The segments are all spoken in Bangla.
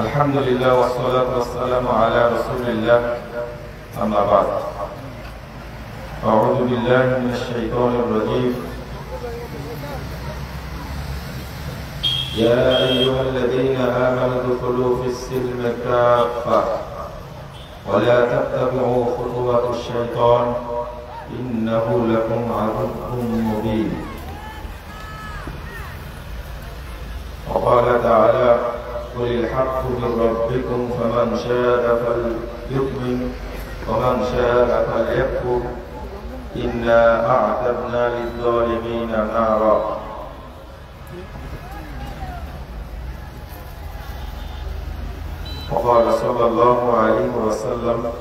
الحمد لله والصلاة والسلام على رسول الله أما بعد أعوذ بالله من الشيطان الرجيم يا أيها الذين آمنوا ادخلوا في السلم كافة ولا تتبعوا خطوات الشيطان إنه لكم عدو مبين وقال تعالى قل الحق من ربكم فمن شاء فليؤمن ومن شاء فليكفر إنا أعتدنا للظالمين نارا وقال صلى الله عليه وسلم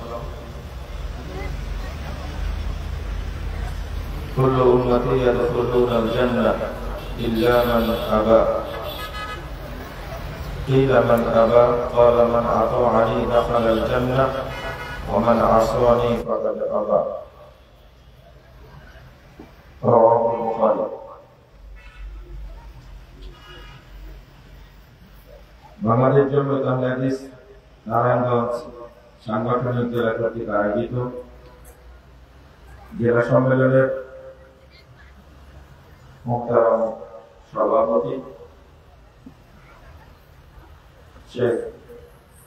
كل أمتي يدخلون الجنة إلا من أبى قيل من أبى قال من أطاعني دخل الجنة ومن عصاني فقد أبى رواه البخاري বাংলাদেশ জমিয়ত আহলে হাদিস নারায়ণগঞ্জ সাংগঠনিক জেলা কর্তৃক আয়োজিত জেলা সম্মেলনের মুহতারাম সভাপতি শেখ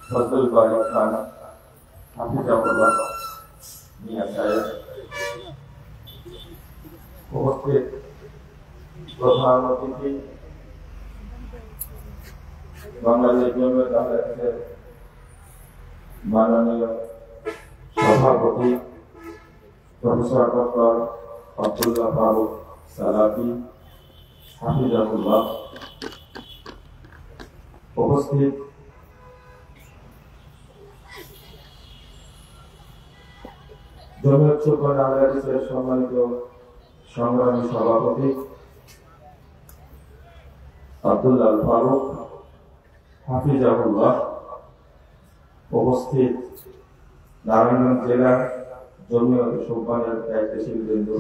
ফজলুল বারী খান হাফিজাহুল্লাহ মিয়া সাহেব, উপস্থিত প্রধান অতিথি বাংলাদেশ জমিয়ত আহলে হাদিসের মাননীয় সভাপতি প্রফেসর ডক্টর আব্দুল্লাহ ফারুক সালাফি হাফিজাহুল্লাহ, উপস্থিত জমিয়ত সুলতান আহলে হাদিসের সম্মানিত সংগ্রামী সভাপতি আব্দুল্লাহ ফারুক হাফিজাহুল্লাহ, উপস্থিত নারায়ণগঞ্জ জেলা জমিয়ত সুলতানের দায়িত্বশীল বৃন্দ,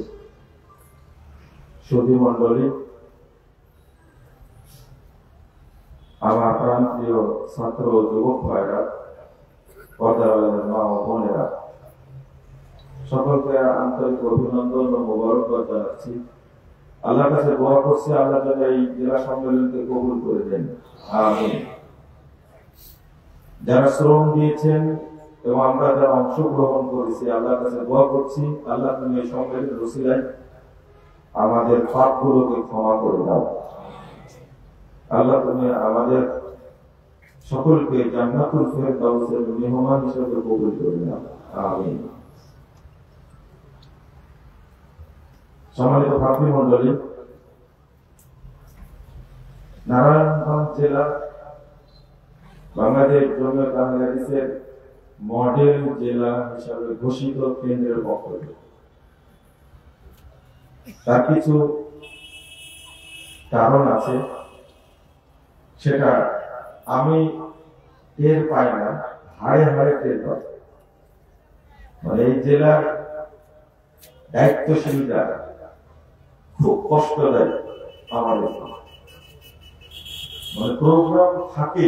সুধী মন্ডলী, আমার প্রান্তীয় ছাত্র ও যুবক ভাইরা, পর্দার মা ও বোনেরা, সকলকে আন্তরিক অভিনন্দন ও মোবারকবাদ জানাচ্ছি। আল্লাহর কাছে দোয়া করছি আল্লাহ যেন এই জেলা সম্মেলনকে কবুল করে দেন, আমিন। যারা শ্রম দিয়েছেন এবং আমরা যারা অংশগ্রহণ করেছি আল্লাহর কাছে দোয়া করছি আল্লাহ তুমি এই সম্মেলনের ওসিলায় আমাদের পাপগুলোকে ক্ষমা করে দাও। আল্লাহ তুমি আমাদের সকলকে জান্নাতুল ফেরদাউসের মেহমান হিসেবে কবুল করে নাও, আমিন। সম্মানিত ভাতৃমণ্ডলী, নারায়ণগঞ্জ জেলা বাংলাদেশ জমিয়ত আহলে হাদিসের মডেল জেলা হিসাবে ঘোষিত কেন্দ্রের পক্ষ থেকে তার কিছু কারণ আছে, সেটা আমি টের পাই না, হাড়ে হাড়ে টের পাই। মানে এই জেলার দায়িত্বশীল যারা খুব কষ্ট দেয় আমাদের, মানে প্রোগ্রাম থাকে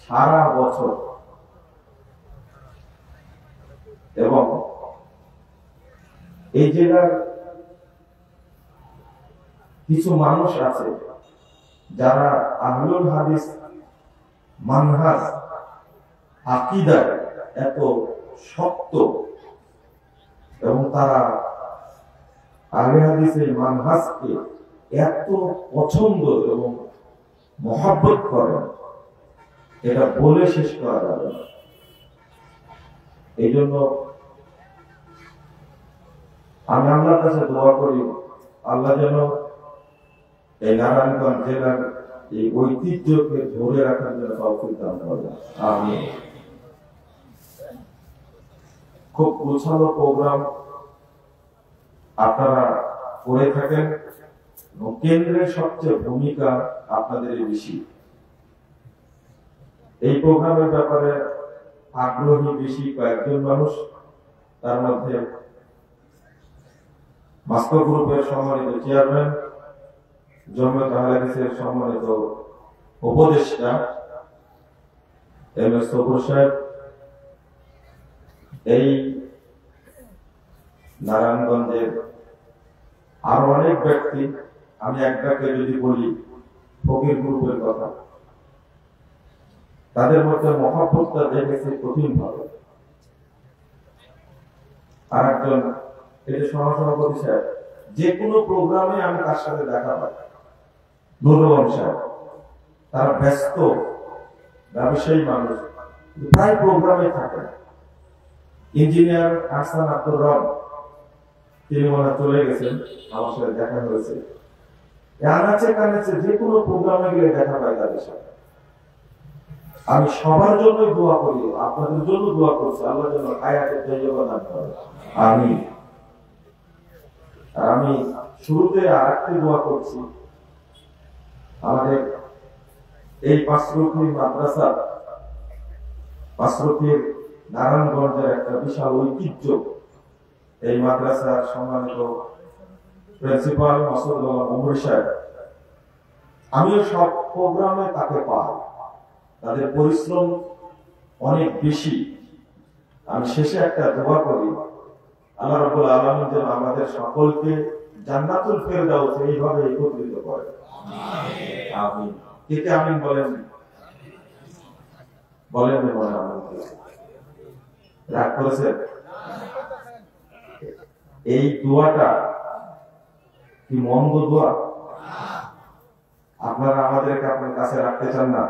সারা বছর এবং এই জেলার কিছু মানুষ আছে যারা আহলুল হাদিস মানহাজ আকীদায় এত শক্ত এবং তারা আহলে হাদিসের মানহাজকে এত পছন্দ এবং মহব্বত করেন, এটা বলে শেষ করা যাবে না। এই জন্য আমি আল্লাহর কাছে দোয়া করি আল্লাহ যেন এই নারায়ণগঞ্জ জেলার এই ঐতিহ্যকে ধরে রাখার জন্য তৌফিক দান করেন, আমিন। খুব গোছানো প্রোগ্রাম আপনারা করে থাকেন এবং কেন্দ্রের সবচেয়ে ভূমিকা আপনাদের বেশি। এই প্রোগ্রামের ব্যাপারে আগ্রহী বেশি কয়েকজন মানুষ, তার মধ্যে মাস্কো গ্রুপের সম্মানিত চেয়ারম্যান, জমিয়ত আহলে হাদিসের সম্মানিত উপদেষ্টা এম এস সফর সাহেব, এই নারায়ণগঞ্জের আরো অনেক ব্যক্তি, আমি একটাকে যদি বলি ফকির গ্রুপের কথা, তাদের মধ্যে মহাব্বতটা দেখেছি কঠিন ভাবে। আর একজন এই যে সহসভাপতি সাহেব, যে কোনো প্রোগ্রামে আমি তার সাথে দেখা পাই, নুরুল সাহেব, তারা ব্যস্ত ব্যবসায়ী মানুষ, প্রায় প্রোগ্রামে থাকে। ইঞ্জিনিয়ার আহসান আব্দুর রব, তিনি মনে চলে গেছেন, আমার সাথে দেখা হয়েছে। আনাচে কানাচে যে কোনো প্রোগ্রামে গেলে দেখা পাই তাদের সাথে। আমি সবার জন্যই দোয়া করি, আপনাদের জন্য দোয়া করছি, আল্লাহ যেন হায়াতের তৈয়বা দান করে। আমি শুরুতে আরেকটি দোয়া করছি, আমাদের এই পাঁচরুখি মাদ্রাসা, পাঁচরুখির নারায়ণগঞ্জের একটা বিশাল ঐতিহ্য। এই মাদ্রাসার সম্মানিত প্রিন্সিপাল মাসুদুল্লাহ ওমর সাহেব, আমিও সব প্রোগ্রামে তাকে পাই, তাদের পরিশ্রম অনেক বেশি। আমি শেষে একটা দোয়া করি, আল্লাহ রাব্বুল আলামিন যেন আমাদের সকলকে জান্নাতুল ফেরদাউস এইভাবে একত্রিত করে। আমিন। কে কে আমিন বলেন? বলেন মনে আমিন। রাগ করেছেন? এই দোয়াটা কি মন্দ দোয়া? আপনারা আমাদেরকে আপনার কাছে রাখতে চান না?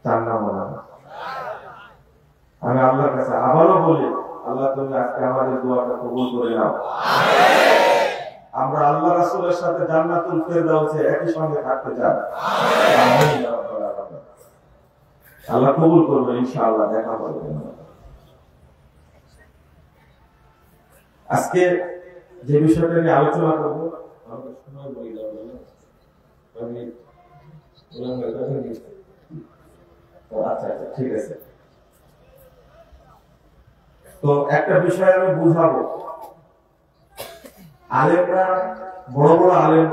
চান না মনে হয়। আমি আল্লাহর কাছে আবারও বলি, আল্লাহ তুমি আজকে আমাদের দোয়াটা কবুল করে নাও। আমরা আল্লাহ রাসূলের সাথে জান্নাতুল ফেরদাউসে একই সঙ্গে থাকতে চাই। আমিন ইয়া রাব্বাল আলামিন। আল্লাহ কবুল করবে ইনশাআল্লাহ, দেখা হবে। আজকে যে বিষয়টা নিয়ে আলোচনা করব, আমরা সময় বলি না, আমি আচ্ছা আচ্ছা ঠিক আছে। তো একটা বিষয় আমি বুঝাবো, আলেমরা, বড় বড় আলেম,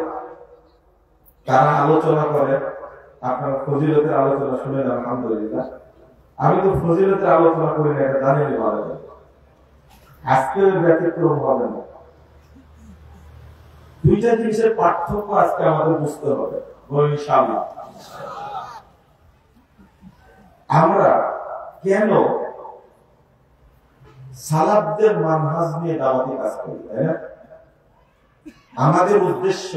তারা আলোচনা করে, আপনার ফজিলতের আলোচনা শুনে যান, আলহামদুলিল্লাহ। আমি তো ফজিলতের আলোচনা করি না, এটা জানিনি ভালো। আজকে ব্যতিক্রম হবে না। দুইটা জিনিসের পার্থক্য আজকে আমাদের বুঝতে হবে, ইনশাআল্লাহ। আমরা কেন সালাফদের মানহাজ নিয়ে দাওয়াতি কাজ করি, তাই না? আমাদের উদ্দেশ্য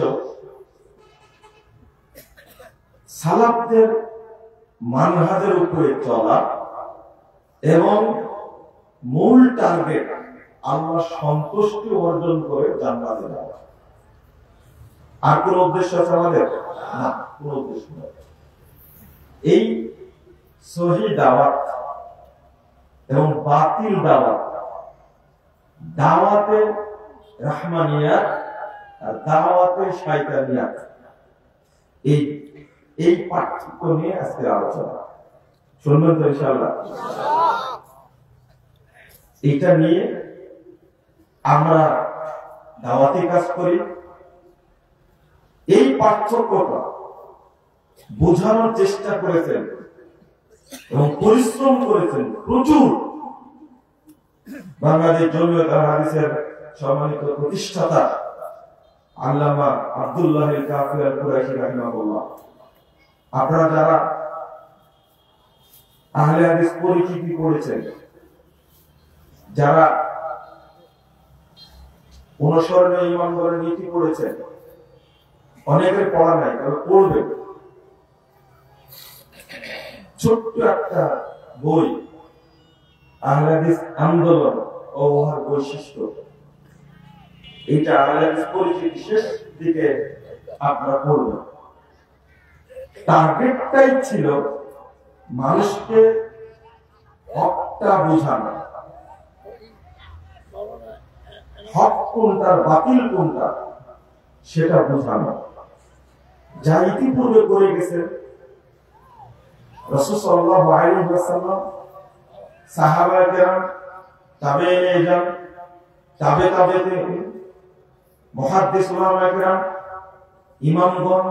সালাফদের মানহাজের উপরে চলা এবং মূল টার্গেট আল্লাহ সন্তুষ্টি অর্জন করে জান্নাতে যাওয়া। আর কোন উদ্দেশ্য আছে আমাদের? না, কোন উদ্দেশ্য নেই। এই সহিহ দাওয়াত এবং বাতিল দাওয়াত, দাওয়াতে রাহমানিয়াত আর দাওয়াতে শয়তানিয়াত, এই পার্থক্য নিয়ে আজকে আলোচনা শুনবেন তো ইনশাআল্লাহ। এটা নিয়ে আমরা দাওয়াতি কাজ করি। এই পার্থক্যটা বোঝানোর চেষ্টা করেছেন এবং পরিশ্রম করেছেন প্রচুর বাংলাদেশ জমিয়ত আল হাদিসের সম্মানিত প্রতিষ্ঠাতা আল্লামা আব্দুল্লাহ আল কাফি আল কুরাইশি রাহিমাহুল্লাহ। আপনারা যারা আহলে হাদিস পরিচিতি করেছেন, যারা অনুসরণীয় ইমানদারের নীতি পড়েছেন, অনেকের পড়া নাই, তবে পড়বে। ছোট্ট একটা বই, আহলে হাদিস আন্দোলন ও উহার বৈশিষ্ট্য, এটা আহলে হাদিস পরিচিতি শেষ দিকে আপনারা পড়বেন। টার্গেটটাই ছিল মানুষকে হকটা বোঝানো, হক কোনটা বাতিল কোনটা সেটা বোঝানো। যা ইতিপূর্বে করে গেছে রাসূল সাল্লাল্লাহু আলাইহি ওয়াসাল্লাম, সাহাবায়ে কেরাম, তাবেঈনে ইজম, তাবেঈন, মুহাদ্দিস উলামায়ে কেরাম, ইমামগণ,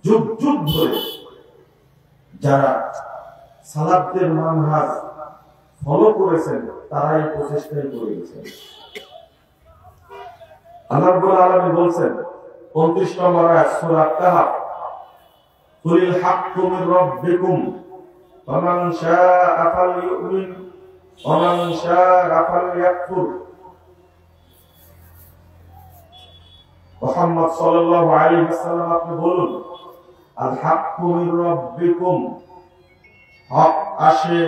যুগ যুগ ধরে যারা সালাফদের মানহাজ ফলো করেছেন, তারাই প্রচেষ্টাই করে গেছেন। আল্লাহ রাব্বুল আলামিন বলছেন 29 নম্বর আয়াত সূরা কাহফ, কুলিল হাক্কু মির রাব্বিকুম ফামান শাআ ফালইউমিন ওয়া মান শাআ ফালইয়াকফুর। মুহাম্মদ সাল্লাল্লাহু আলাইহি ওয়াসাল্লাম আপনি বলুন, আল হাক্কু মির রাব্বিকুম, হক আসে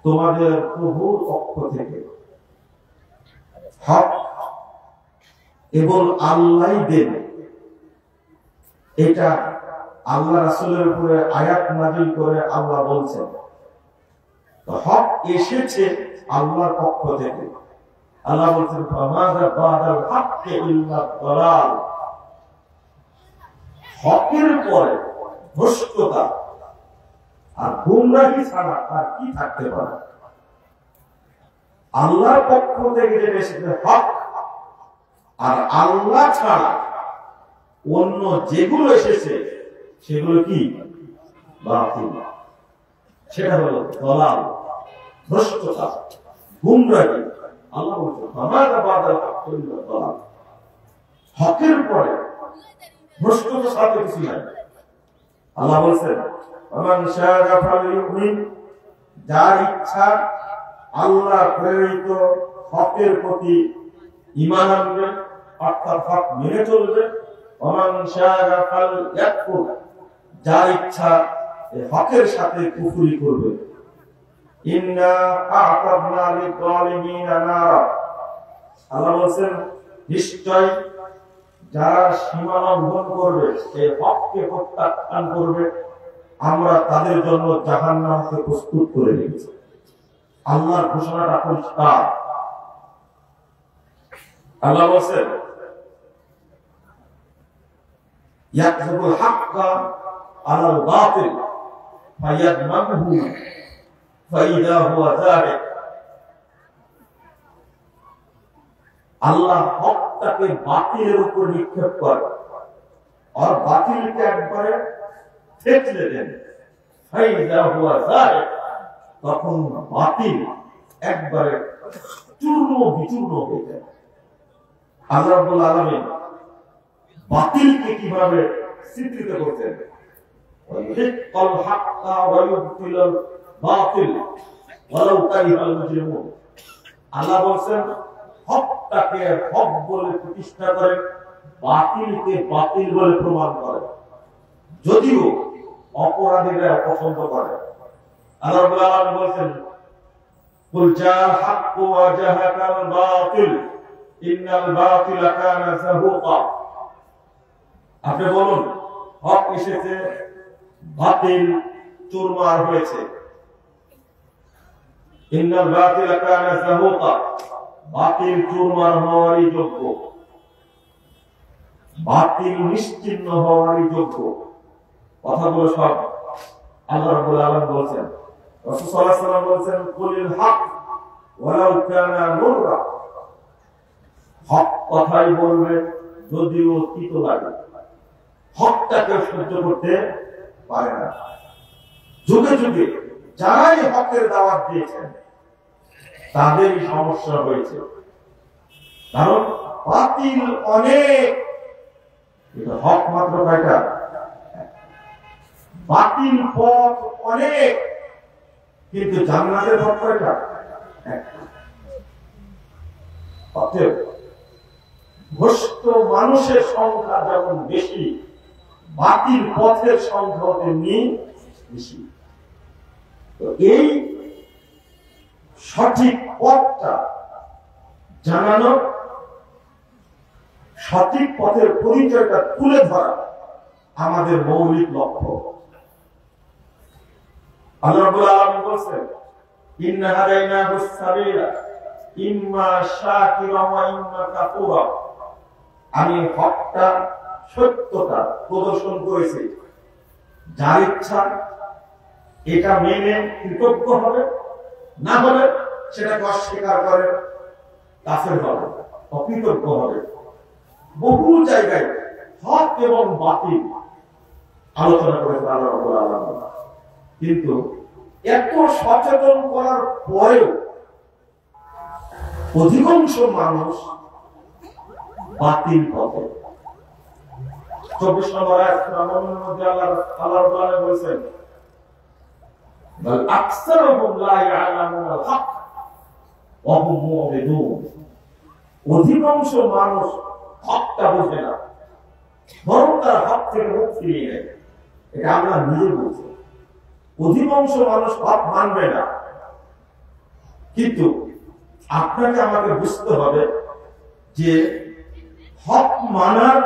তোমাদের প্রভুর পক্ষ থেকে। হক কেবল আল্লাহই দেন, এটা আল্লাহ রাসূলের উপরে আয়াত নাযিল করে আল্লাহ বলছেন। তো হক এসেছে আল্লাহর পক্ষ থেকে। আল্লাহ বলছেন ফামাযা বাদাল হাক্কি ইল্লা দালাল, হকের পরে ভ্রষ্টতা আর গুমরাহি ছাড়া আর কি থাকতে পারে? আল্লাহর পক্ষ থেকে যে এসেছে হক, আর আল্লাহ ছাড়া অন্য যেগুলো এসেছে সেগুলো কি? বাতিল। সেটা হলো দলাল, ভ্রষ্টতা, গুমরাহি। আল্লাহ বলছেন ফামাযা বাদাল হাক্কি ইল্লা দালাল, হকের পরে ভ্রষ্টতা সাথে কিছু নাই। আল্লাহ বলছেন মান শাআ ফালইউমিন, যার ইচ্ছা আল্লাহ প্রেরিত হকের প্রতি ঈমান আনবে, অর্থাৎ হক মেনে চলবে। মান শাআ ফালইয়াকফুর, যার ইচ্ছা এই হকের সাথে কুফরি করবে। ইন্না আ'তাদনা লিয-যালিমিনা নারা, আল্লাহ বলছেন নিশ্চয় যারা সীমা লঙ্ঘন করবে, এই হককে প্রত্যাখ্যান করবে, আমরা তাদের জন্য জাহান্নামকে প্রস্তুত করে রেখেছি। আল্লাহর ঘোষণাটা পরিষ্কার। আল্লাহ বলেন ইয়াকযুবুল হাক্কা আলাল বাতিল ফায়াদমাহু ফাইদা হুয়া যাহিক। আল্লাহ হকটাকে বাতিলের উপর নিক্ষেপ করে আর বাতিলকে একবারে থেতলে দেন। ফাইদা হুয়া যাহিক, তখন বাতিল একবারে চূর্ণ বিচূর্ণ হয়ে যায়। আল্লাহ রাব্বুল আলামিন বাতিলকে কিভাবে চিত্রিত করতেন? ওয়াল হাক্কা ওয়া ইউবতিলুল বাতিল ওয়ালাউ কারিহাল মুজরিমুন। আল্লাহ বলেন হকটাকে হক বলে প্রতিষ্ঠা করে, বাতিলকে বাতিল বলে প্রমাণ করে, যদিও অপরাধীরা অপছন্দ করে। আল্লাহ রাব্বুল আলামিন বলেন কুল জাআল হাক্কু ওয়া জাহাকাল বাতিল ইন্নাল বাতিলা কানা যাহুকা। আপনি বলুন হক এসেছে, বাতিল চুরমার হয়েছে। ইন্নাল বাতিলা কানা যাহুকা, বাতিল চুরমার হওয়ারই যোগ্য, বাতিল নিশ্চিহ্ন হওয়ারই যোগ্য। কথাগুলো সব আল্লাহ রাব্বুল আলামিন বলেন। রাসূল সাল্লাল্লাহু আলাইহি ওয়াসাল্লাম বলেন কুলিল হক ওয়ালাউ কানা মুররা, হক কথাই বলবে যদিও তিতো লাগে। হকটাকে সহ্য করতে পারে না। যুগে যুগে যারাই হকের দাওয়াত দিয়েছেন তাদেরই সমস্যা হয়েছে, কারণ বাতিল অনেক, হক মাত্র কয়টা? বাতিল পথ অনেক, কিন্তু জান্নাতের পথ কয়টা? অতএব ভ্রষ্ট মানুষের সংখ্যা যেমন বেশি, বাতিল পথের সংখ্যা তেমনি বেশি। তো এই সঠিক পথটা জানানো, সঠিক পথের পরিচয়টা তুলে ধরা আমাদের মৌলিক লক্ষ্য। আল্লাহ রাব্বুল আলামিন বলেন ইন্না হাদাইনাহুস সাবিলা ইম্মা শাকিরা ওয়া ইম্মা কাফুরা, আমি হকটা সত্যটা প্রদর্শন করেছি, যার ইচ্ছা এটা মেনে কৃতজ্ঞ হবে, না হলে সেটাকে অস্বীকার করে কাফের হবে, অকৃতজ্ঞ হবে। বহু জায়গায় হক এবং বাতিল আলোচনা করেছে আল্লাহ রাব্বুল আলামিন। কিন্তু এত সচেতন করার পরেও অধিকাংশ মানুষ বাতিল পথে। 24 নম্বর আয়াতের মধ্যে আল্লাহ বলেছেন, বাল আকসারুহুম লা ইয়ালামুনাল হক ওয়া হুম মু'রিদুন। অধিকাংশ মানুষ হকটা বোঝে না, বরং তারা হক থেকে মুখ ফিরিয়ে নেয়। এটা আমরা নিজে বলছি। অধিকাংশ মানুষ হক মানবে না, কিন্তু আপনাকে আমাকে বুঝতে হবে যে হক মানার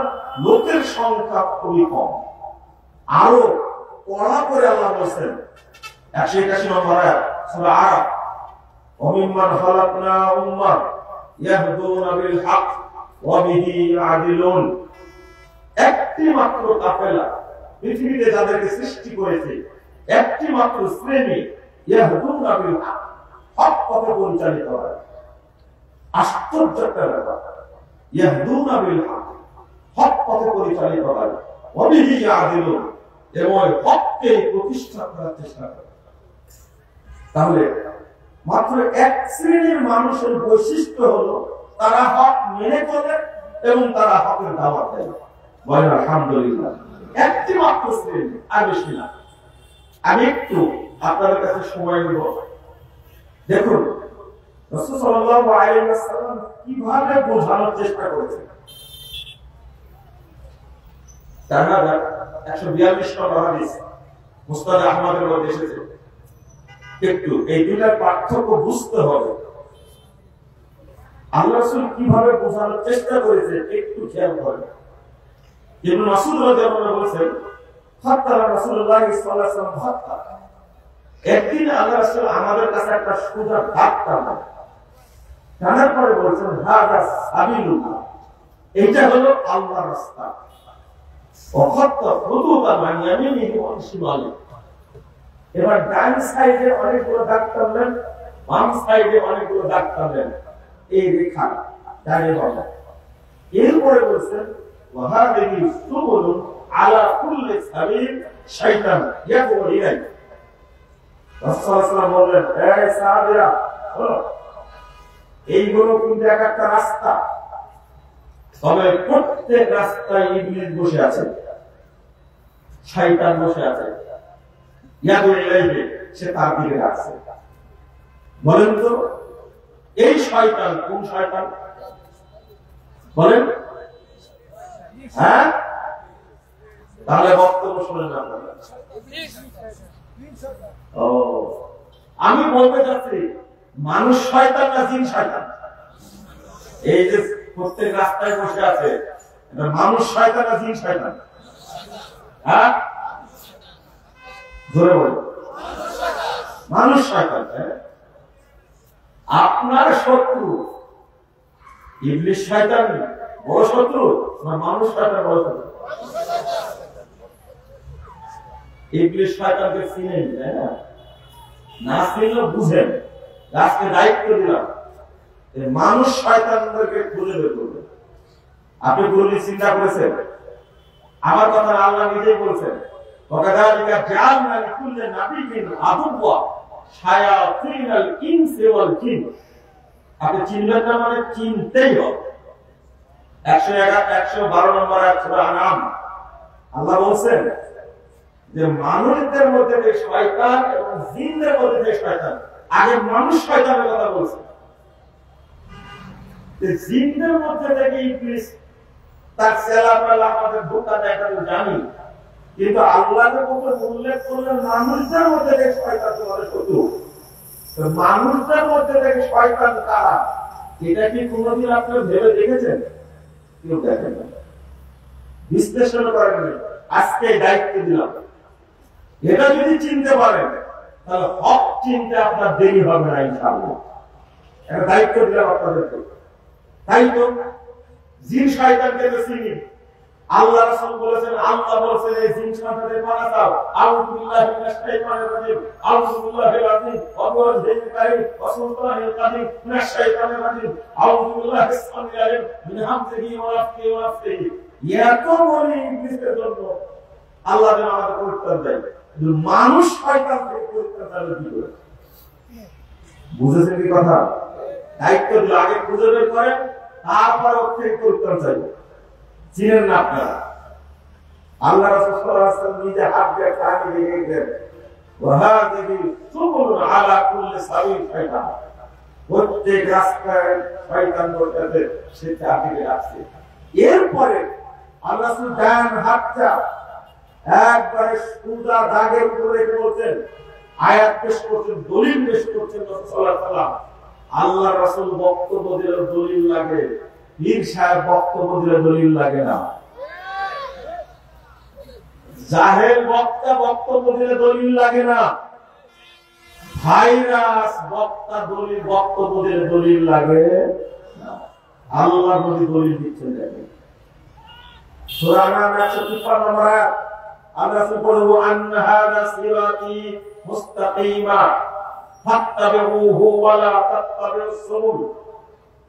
লোকের সংখ্যা খুবই কম। আরো কড়া করে আল্লাহ বলছেন 181 নম্বর আয়াত সূরা আরাফ, ওমিম্মান খালাকনা উম্মাহ ইয়াহদুনা বিল হক ওয়া বিহি ইয়াদিলুন। একটি মাত্র কাফেলা পৃথিবীতে যাদেরকে সৃষ্টি করেছে, একটি মাত্র শ্রেণী ইয়াহদুনা বিল হক, হক পথে পরিচালিত হয়। আশ্চর্য একটা ব্যাপার, ইয়াহদুনা বিল হক, হক পথে পরিচালিত হয়, ওয়া বিহি ইয়াদিলুন, এবং হককে প্রতিষ্ঠা করার চেষ্টা করে। তাহলে মাত্র এক শ্রেণীর মানুষের বৈশিষ্ট্য হলো তারা হক মেনে চলে এবং তারা হকের দাওয়াত দেয়। বলেন আলহামদুলিল্লাহ। একটি মাত্র শ্রেণী, আর বেশি না। আমি একটু আপনাদের কাছে সময় নেব। দেখুন রাসূল সাল্লাল্লাহু আলাইহি ওয়াসাল্লাম কিভাবে বোঝানোর চেষ্টা করেছেন। 4142 নম্বর হাদিস মুসনাদ আহমদের মধ্যে এসেছে। একটু এই দুটার পার্থক্য বুঝতে হবে। আল্লাহ রাসূল কিভাবে বোঝানোর চেষ্টা করেছে একটু খেয়াল করেন। ইবনে মাসউদ রাদিয়াল্লাহু আনহু বলেন, হাত্তা রাসূলুল্লাহ সাল্লাল্লাহু আলাইহি ওয়াসাল্লাম হাত্তা, একদিন আল্লাহ রাসূল আমাদের কাছে একটা সোজা দাগ টানলেন। টানার পরে বলেছেন, হাদা সাবিলুল্লাহ, এটা হলো আল্লাহর রাস্তা। ওয়াখাত্তা খুতুতা মান ইয়ামিনিহি ওয়া শিমালিহি। এবার ডান সাইডে অনেকগুলো দাগ টানলেন, বাম সাইডে অনেকগুলো দাগ টানলেন, এই রেখা ডানে বামে। এরপরে বলছেন, ওয়া হাদিহি সুবুলুন আলা কুল্লি সাবিল শাইতান ইয়াদউ ইলাইহি। রাসূল সাল্লাল্লাহু আলাইহি ওয়াসাল্লাম বললেন, এই সাহাবীরা শোনো, এইগুলো কিন্তু একটা রাস্তা, তবে প্রত্যেক রাস্তায় ইবলিস বসে আছে, শয়তান বসে আছে, ইয়াদউ ইলাইহি, সে তার দিকে ডাকছে। বলেন তো এই শয়তান কোন শয়তান? বলেন। হ্যাঁ, তাহলে বক্তব্য শুনেন আপনারা। ও, আমি বলতে চাচ্ছি মানুষ শয়তান না জিন শয়তান? এই যে প্রত্যেক রাস্তায় বসে আছে, এটা মানুষ শয়তান না জিন শয়তান? হ্যাঁ, জোরে বলেন। মানুষ শয়তান। আপনার শত্রু ইবলিস শয়তান বড় শত্রু না মানুষ শয়তান বড় শত্রু? ইবলিস শয়তানকে চিনেন না? চিনলে বুঝেন। আজকে দায়িত্ব দিলাম মানুষ শয়তানদেরকে খুঁজে বের করবেন। আপনি কোনদিন চিন্তা করেছেন? আমার কথা আল্লাহ নিজেই বলছেন, ওয়াকাযালিকা জাআলনা লিকুল্লি নাবিয়্যিন আদুওয়া শায়াতিনাল ইনসি ওয়াল জিন। আপনি চিনবেন না মানে চিনতেই হবে। 112 নম্বর আয়াত সূরা আনাম আল্লাহ বলছেন যে মানুষদের মধ্যে যে শয়তান এবং জিনদের মধ্যে যে শয়তান, আগে মানুষ শয়তানের কথা বলছেন। জিনদের মধ্যে থেকে ইবলিস তার সেলাপালা আমাদের ধোঁকা দেয়, এটা তো জানি, কিন্তু আল্লাহর উপর উল্লেখ করলেন মানুষদের মধ্যে থেকে শয়তান তোমাদের শত্রু। মানুষদের মধ্যে থেকে শয়তান কারা, এটা কি কোনদিন আপনারা ভেবে দেখেছেন? কেউ দেখেন না, বিশ্লেষণ করেন। আজকে দায়িত্ব দিলাম, এটা যদি চিনতে পারেন তাহলে হক চিনতে আপনার দেরি হবে না ইনশাআল্লাহ। একটা দায়িত্ব দিলাম আপনাদেরকে। তাই তো জিন শয়তানকে তো চিনি। আল্লাহ রাসূল বলেছেন, আল্লাহ বলেছেন এই জিন শয়তানদের মারা দাও। আউযু বিল্লাহি মিনাশ শাইতানির রাজিম, আউযু বিল্লাহিল আযীম ওয়া বিওয়াজহিল কারীম ওয়া সুলতানিল কাদিম মিনাশ শাইতানির রাজিম, আউযু বিল্লাহি সামিউল আলিম মিন হামজিহি ওয়া নাফসিহি ওয়া নাফসিহি। এত বড় ইবলিসের জন্য আল্লাহ যেন আমাদের পরিত্রাণ দেয়। মানুষ শয়তান থেকে পরীক্ষা চালু কি করে? বুঝেছেন কি কথা? দায়িত্ব দিলে আগে খুঁজে বের করেন, তারপর ওর থেকে পরীক্ষা চাইব। চিনেন না আপনারা? আল্লাহ রাসূল সাল্লাল্লাহু আলাইহি ওয়াসাল্লাম নিজে হাত দিয়ে কানে লেগে গেলেন, ওয়াহাদিহি সুবুলুন আলা কুল্লি সাবিল শয়তান। প্রত্যেক রাস্তায় শয়তান বলতে সে চাপিয়ে রাখছে। এরপরে আল্লাহ রাসূল ডান হাতটা একবারে সুদা দাগের উপরে রেখে বলছেন, আয়াত পেশ করছেন, দলিল পেশ করছেন রাসূল সাল্লাল্লাহু আলাইহি ওয়াসাল্লাম। আল্লাহ রাসূল বক্তব্য দিলে দলিল লাগে, পীর সাহেব বক্তব্য দিলে দলিল লাগে না। জাহেল বক্তা বক্তব্য দিলে দলিল লাগে না। ভাইরাস বক্তা দলিল বক্তব্য দিলে দলিল লাগে না। আল্লাহ নবী দলিল দিচ্ছেন। দেখেন সূরা আন-নাম 153 নম্বর আয়াত, আল্লাহ বলবো আন্না হাযা সিরাতি মুস্তাকিমা ফাত্তাবিউহু ওয়া লা তাত্তাবিউস সুবুল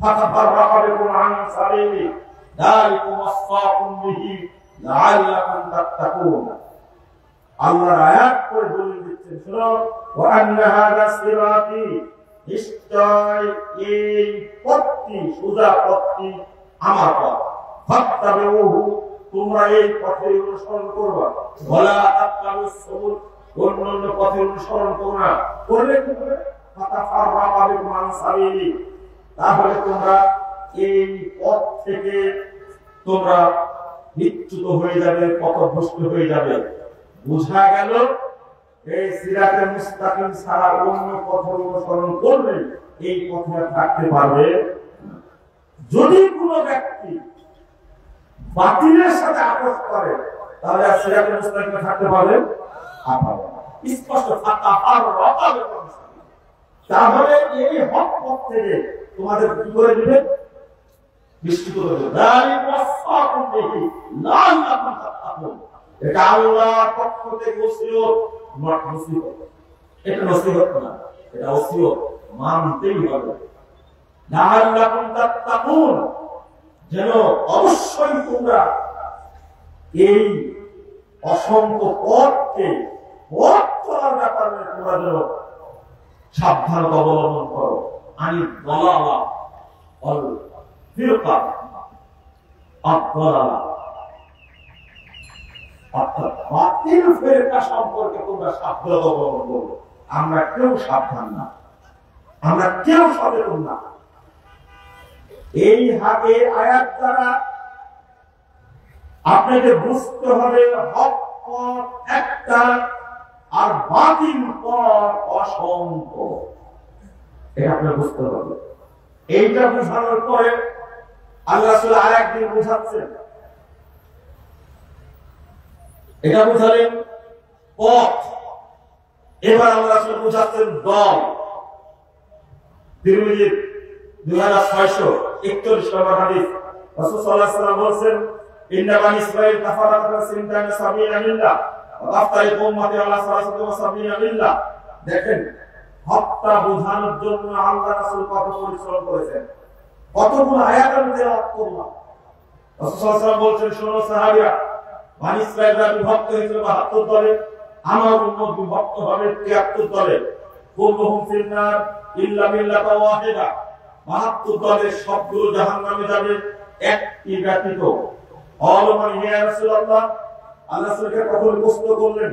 ফাতাফাররাকা বিকুম আন সাবিলি যালিকুম ওয়াসাকুম বিহি লাআল্লাকুম তাত্তাকুন। আল্লাহর আয়াত করে দলিল দিচ্ছেন, শুনো, ওয়া আন্না হাযা সিরাতি, নিশ্চয় এই পথটি সোজা পথটি আমার পথ, ফাত্তাবিউহু, তোমরা এই পথে অনুসরণ করবা, ওয়া লা তাত্তাবিউস সুবুল, অন্য পথে অনুসরণ করো না। করলে কি হবে? ফাতাফাররাকা বিকুম আন সাবিলি, তাহলে তোমরা এই পথ থেকে তোমরা বিচ্যুত হয়ে যাবে, পথভ্রষ্ট হয়ে যাবে। বোঝা গেল এই সিরাতে মুস্তাকিম ছাড়া অন্য পথ অনুসরণ করলে এই পথে থাকতে পারবে। যদি কোনো ব্যক্তি বাতিলের সাথে আপোষ করে তাহলে আর সিরাতে মুস্তাকিমে থাকতে পারবে না। স্পষ্ট ফাতাফাররাকা বিকুম, তাহলে এই হক পথ থেকে তোমাদের কি করে দিবে? বিচ্যুত করে দেবে। যালিকুম ওয়াসাকুম বিহি লাআল্লাকুম তাত্তাকুন, এটা আল্লাহর পক্ষ থেকে ওসিয়ত, নসিহত। এটা নসিহত না, এটা ওসিয়ত, মানতেই হবে। লাআল্লাকুম তাত্তাকুন, যেন অবশ্যই তোমরা এই অসংখ্য পথকে, পথ চলার ব্যাপারে তোমরা যেন সাবধানতা অবলম্বন করো। আনি দালালা ওয়াল ফিরকা আদ-দালালা, অর্থাৎ বাতিল ফিরকা সম্পর্কে তোমরা সাবধানতা অবলম্বন করো। আমরা কেউ সাবধান না, আমরা কেউ সচেতন না। এই হাতে আয়াত দ্বারা আপনাকে বুঝতে হবে হক পথ একটা আর বাতিল পথ অসংখ্য। এটা আপনাকে বুঝতে হবে। এইটা বোঝানোর পরে আল্লাহ রাসূল আরেকদিন বোঝাচ্ছেন। এটা বোঝালেন পথ, এবার আল্লাহ রাসূল বোঝাচ্ছেন দল। তিরমিজি 2641 নম্বর হাদিস, রাসূল সাল্লাল্লাহু আলাইহি ওয়াসাল্লাম বলেন, ইন্না বানি ইসরাঈল তাফারাকা সিনতানা সাবিনা মিল্লাহ ওয়া আফতারিকু উম্মতি আলা সালাসাতি ওয়া সাবিনা মিল্লাহ। দেখেন হকটা বোঝানোর জন্য আল্লাহ রাসূল কত পরিশ্রম করেছেন, কতগুলো আয়াত আমি তেলাওয়াত করলাম। রাসূল সাল্লাল্লাহু আলাইহি ওয়াসাল্লাম বলেন, শোনো সাহাবীরা, বানি ইসরাঈলরা বিভক্ত হয়েছিল 72 দলে, আমার উম্মত বিভক্ত হবে 73 দলে। কুল্লুহুম ফিন্নার ইল্লা মিল্লাতা ওয়াহিদা, 72 দলের সবগুলো জাহান্নামে যাবে, একটি ব্যতীত। অলমান ইয়া রাসূলুল্লাহ, আল্লাহ রাসূলকে কখন প্রশ্ন করলেন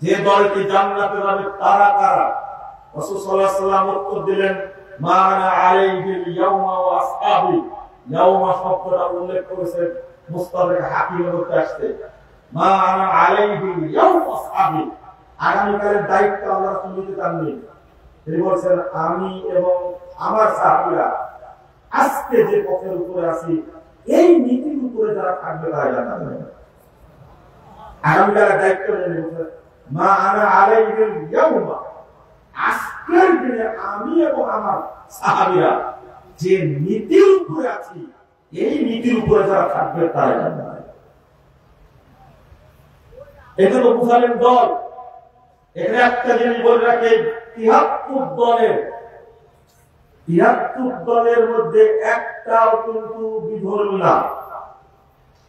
যে দলটি জান্নাতে যাবে তারা কারা? রাসূল সাল্লাল্লাহু আলাইহি ওয়াসাল্লাম উত্তর দিলেন, মা আনা আলাইহিল ইয়াউমা ওয়া আসহাবি। ইয়াউমা শব্দটা উল্লেখ করেছেন মুস্তাদরাক হাকিমের মধ্যে আসছে। মা আনা আলাইহিল ইয়াউমা ওয়া আসহাবি, আগামীকালের দায়িত্ব আল্লাহ রাসূল নিতে চাননি। তিনি বলেছেন, আমি এবং আমার সাহাবীরা আজকে যে পথের উপরে আছি এই নীতির উপরে যারা থাকবে তারা জান্নাতে যাবে। আগামীকালের দায়িত্ব নিয়ে বলেছেন, মা আনা আলাইহিল ইয়াউমা, আজকের দিনে আমি এবং আমার সাহাবীরা যে নীতির উপরে আছি এই নীতির উপরে যারা থাকবে তারা জান্নাতে। এটা তো বুঝালেন দল। এখানে একটা জিনিস বলে রাখে, ৭৩ দলের মধ্যে একটাও কিন্তু বিধর্মী না,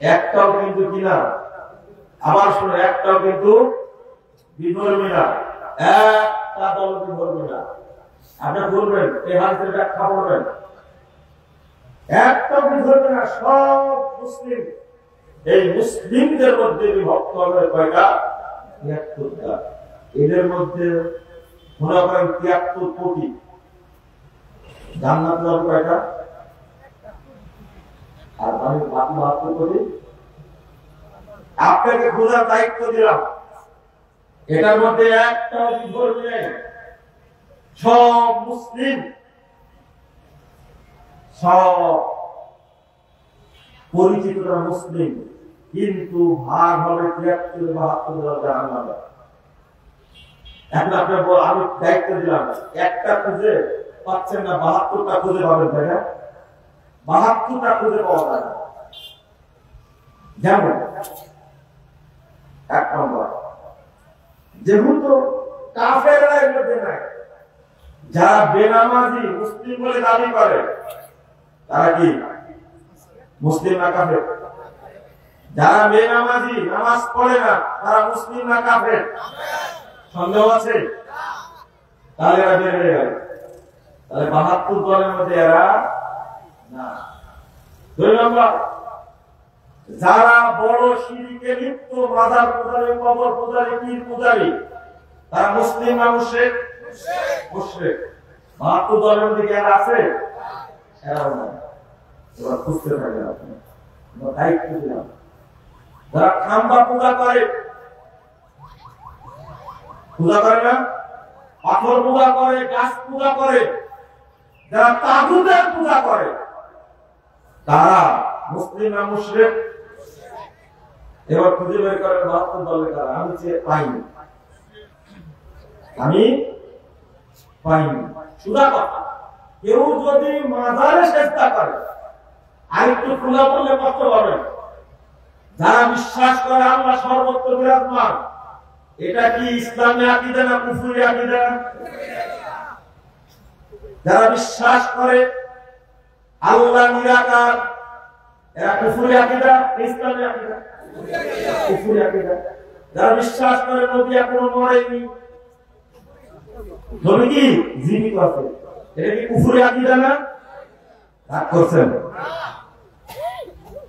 একটাও কিন্তু কিনা, আবার শুনে, একটাও কিন্তু বিধর্মীরা, একটা দল বিধর্মীরা। আপনি বলবেন এই হাদিসের ব্যাখ্যা করবেন, একটা বিধর্মীরা সব মুসলিম। এই মুসলিমদের মধ্যে বিভক্ত হবে কয়টা? ৭৩টা। এদের মধ্যে মনে করেন ৭৩ কোটি। জান্নাত হবে কয়টা? আর আমি বাকি ৭২ কোটি। আপনাকে খোঁজার দায়িত্ব দিলাম, এটার মধ্যে একটা বিধর্মী নেই, সব মুসলিম, সব পরিচিতরা মুসলিম, কিন্তু ভাগ হবে ৭৩-৭২ জাহান্নামে। এখন আপনি আমি দায়িত্ব দিলাম, একটা খুঁজে পাচ্ছেন না, ৭২টা খুঁজে পাবেন, তাই না? ৭২টা খুঁজে পাওয়া যায় না। যেমন এক নম্বর, যেহেতু কাফেররা এর মধ্যে নাই, যারা বেনামাজি মুসলিম বলে দাবি করে তারা কি মুসলিম না কাফের? যারা বেনামাজি নামাজ পড়ে না তারা মুসলিম না কাফের? সন্দেহ আছে? তাহলে এরা বের হয়ে গেল। তাহলে ৭২ দলের মধ্যে এরা না। ২ নম্বর, যারা বড় শিরকে লিপ্ত, মাজার পূজারী, কবর পূজারী, পীর পূজারী, তারা মুসলিম না মুশরিক? মুশরিক। ৭২ দলের মধ্যে এরা আছে? এরাও না। এবার খুঁজতে থাকেন আপনি, দায়িত্ব দিলাম। যারা খাম্বা পূজা করে, পূজা করে না, পাথর পূজা করে, গাছ পূজা করে, যারা তাগুতের পূজা করে, তারা মুসলিম না মুশরিক? এবার খুঁজে বের করেন ৭২ দলের কারা। আমি পাইনি, আমি পাইনি। সুদা কথা, কেউ যদি মাজারে চেষ্টা করে আর একটু খোলা করলে কষ্ট পাবেন। যারা বিশ্বাস করে আল্লাহ সর্বত্র বিরাজমান, এটা কি ইসলামী আকীদা না কুফরি আকীদা? যারা বিশ্বাস করে আল্লাহ নিরাকার, এরা কুফরি আকীদা, ইসলামী আকীদা? কুফরি আকীদা। যারা বিশ্বাস করে নবী এখনো মরেনি, নবী কি জীবিত আছে, এটা কি কুফরি আকীদা না? রাগ করছেন?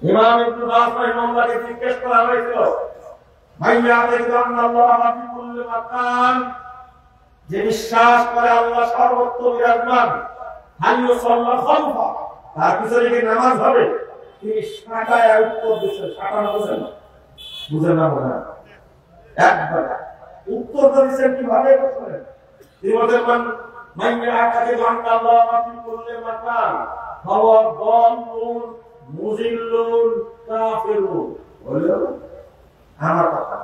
ইমাম ইবনে বাজ রাহিমাহুল্লাহকে জিজ্ঞেস করা হয়েছিল, মাইয়া আল্লাহ ফি কুল্লি মাকান, যে বিশ্বাস করে আল্লাহ সর্বত্র বিরাজমান, হাল ইউসাল্লা খালফা, তার পিছনে কি নামাজ হবে? তিনি শাখায় উত্তর দিচ্ছেন, শাখা বুঝেন? বুঝেন না মনে হয়? একবার উত্তর দিচ্ছেন কিভাবে? বুঝলেন? তিনি বলেন, মাইয়া আল্লাহ ফি কুল্লি মাকান ফাওয়া দাল্লুন মুজিল্লুন কাফিরুন। বললেন আমার কথা।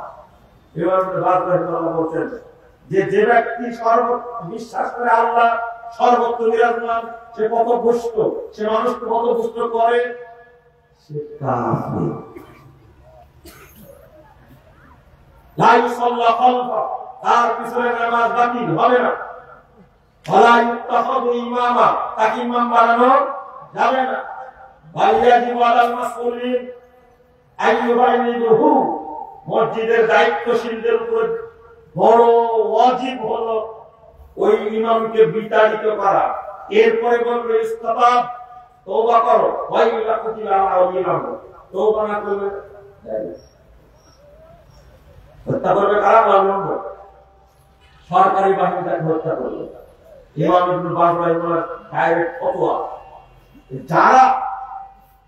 এবার রাহিমাহুল্লাহ বলছেন যে যে ব্যক্তি বিশ্বাস করে আল্লাহ সর্বত্র বিরাজমান, সে কত ভ্রষ্ট, সে মানুষকে কত ভ্রষ্ট করে, সে কাফির। লা ইউসাল্লা খালফা, তার পিছনে নামাজ বাতিল হবে না। ওয়ালা ইত্তাখাযু ইমামা, তাকে ইমাম বানানো যাবে না। বালিয়াজিবু আলাল মাসউলিন আন ইউবাইনিহু, মসজিদের দায়িত্বশীলদের উপর বড় ওয়াজিব হলো ওই ইমামকে বিতাড়িত করা। এরপরে বলবে ইস্তাতাব, তওবা করো, ওয়াইলা কুতিলা আলাইহিম, তওবা না করলে হত্যা করবে কারা? মানব সরকারি বাহিনী তাকে হত্যা করবে। ইমাম ইবনে বাজ রাহিমাহুল্লাহ ডাইরেক্ট ফতোয়া, যারা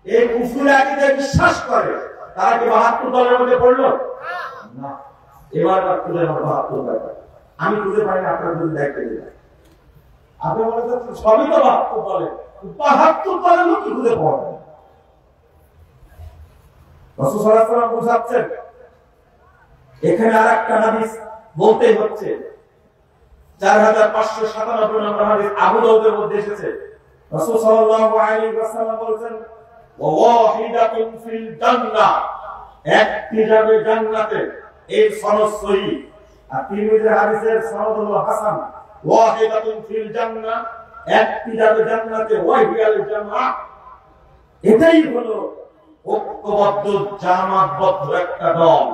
এই কুফরি আকীদায় বিশ্বাস করে তারা কি ৭২ দলের মধ্যে পড়লো না? এবার খুঁজে ৭২ দল, আমি খুঁজে পাই না, আপনার খুঁজে দেখতে দিলাম। আপনি বলেছেন সবই তো ৭২ দলে, ৭২ দলের লোক কি খুঁজে পাওয়া যায়? রাসূল সাল্লাল্লাহু আলাইহি ওয়াসাল্লাম বুঝাচ্ছেন, এখানে আর একটা হাদিস বলতেই হচ্ছে, ৪৫৯৭ নম্বর হাদিস আবু দাউদের মধ্যে এসেছে। রাসূল সাল্লাল্লাহু আলাইহি ওয়াসাল্লাম বলেছেন, ওয়াহিদাতুন ফিল জান্নাহ, একটি যাবে জান্নাতে, এই সনদ সহিহ। আর তিরমিজির হাদিসের সনদ হলো হাসান। ওয়াহিদাতুন ফিল জান্নাহ, একটি যাবে জান্নাতে, ওয়াহিয়াল জামাআহ, এটাই হলো ঐক্যবদ্ধ জামাতবদ্ধ একটা দল।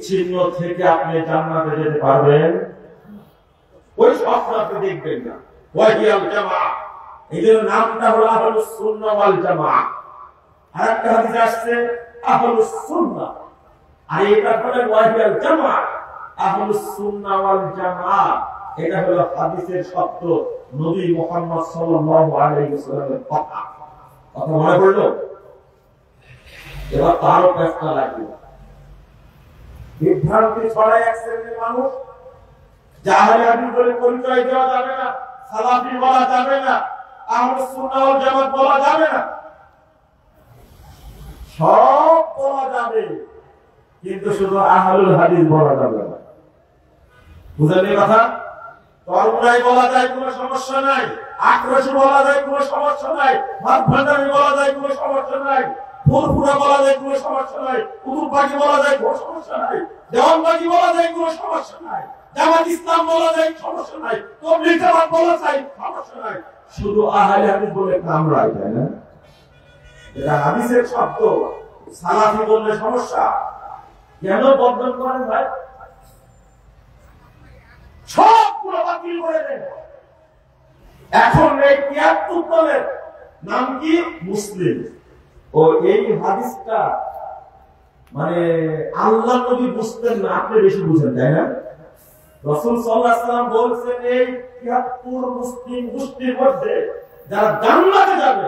চিহ্ন থেকে আপনি জান্নাতে যেতে পারবেন, ওই স্বপ্ন আপনি দেখবেন না। ওয়াহিয়াল জামাআহ, এদের নামটা হলো আহলুস সুন্নাহ ওয়াল জামাআহ। আরেকটা হাদিস আসছে আহলুস সুন্নাহ, আর এটা হলো ওয়াহিয়াল জামাআহ। আহলুস সুন্নাহ ওয়াল জামাআহ এটা হলো হাদিসের শব্দ, নবী মুহাম্মদ সাল্লাল্লাহু আলাইহি ওয়াসাল্লামের কথা। কথা মনে পড়লো? এবার তারও চেষ্টা লাগবে। বিভ্রান্তি ছড়ায় এক শ্রেণীর মানুষ, জাহেলি হাদিস বলে পরিচয় দেওয়া যাবে না, সালাফি বলা যাবে না, আহলুস সুন্নাহ ওয়াল জামাত বলা যাবে না। সব বলা যাবে, কিন্তু শুধু আহলুল হাদিস বলা যাবে না। বুঝলেন এই কথা? তরমুরাই বলা যায়, কোনো সমস্যা নাই। আক্রোশী বলা যায়, কোনো সমস্যা নাই। ভাত ভান্ডারি বলা যায়, কোনো সমস্যা নাই। ফুরফুরা বলা যায়, কোনো সমস্যা নাই। কুতুববাগী বলা যায়, কোনো সমস্যা নাই। দেওয়ানবাগী বলা যায়, কোনো সমস্যা নাই। জামাত ইসলাম বলা যায়, সমস্যা নাই। তাবলীগ জামাত বলা যায়, সমস্যা নাই। শুধু আহলে হাদিস বলে কামড়াই, তাই না? এটা হাদিসের শব্দ। সালাফি বললে সমস্যা। কেন বদনাম করেন ভাই? সবগুলো বাতিল করে দেন। এখন এই ৭৩ দলের নাম কি? মুসলিম। ও এই হাদিসটা মানে আল্লাহ নবী বুঝতেন না, আপনি বেশি বুঝেন, তাই না? রাসূল সাল্লাল্লাহু আলাইহি ওয়াসাল্লাম বলেছেন এই ৭৩ মুসলিম গোষ্ঠীর মধ্যে যারা জান্নাতে যাবে,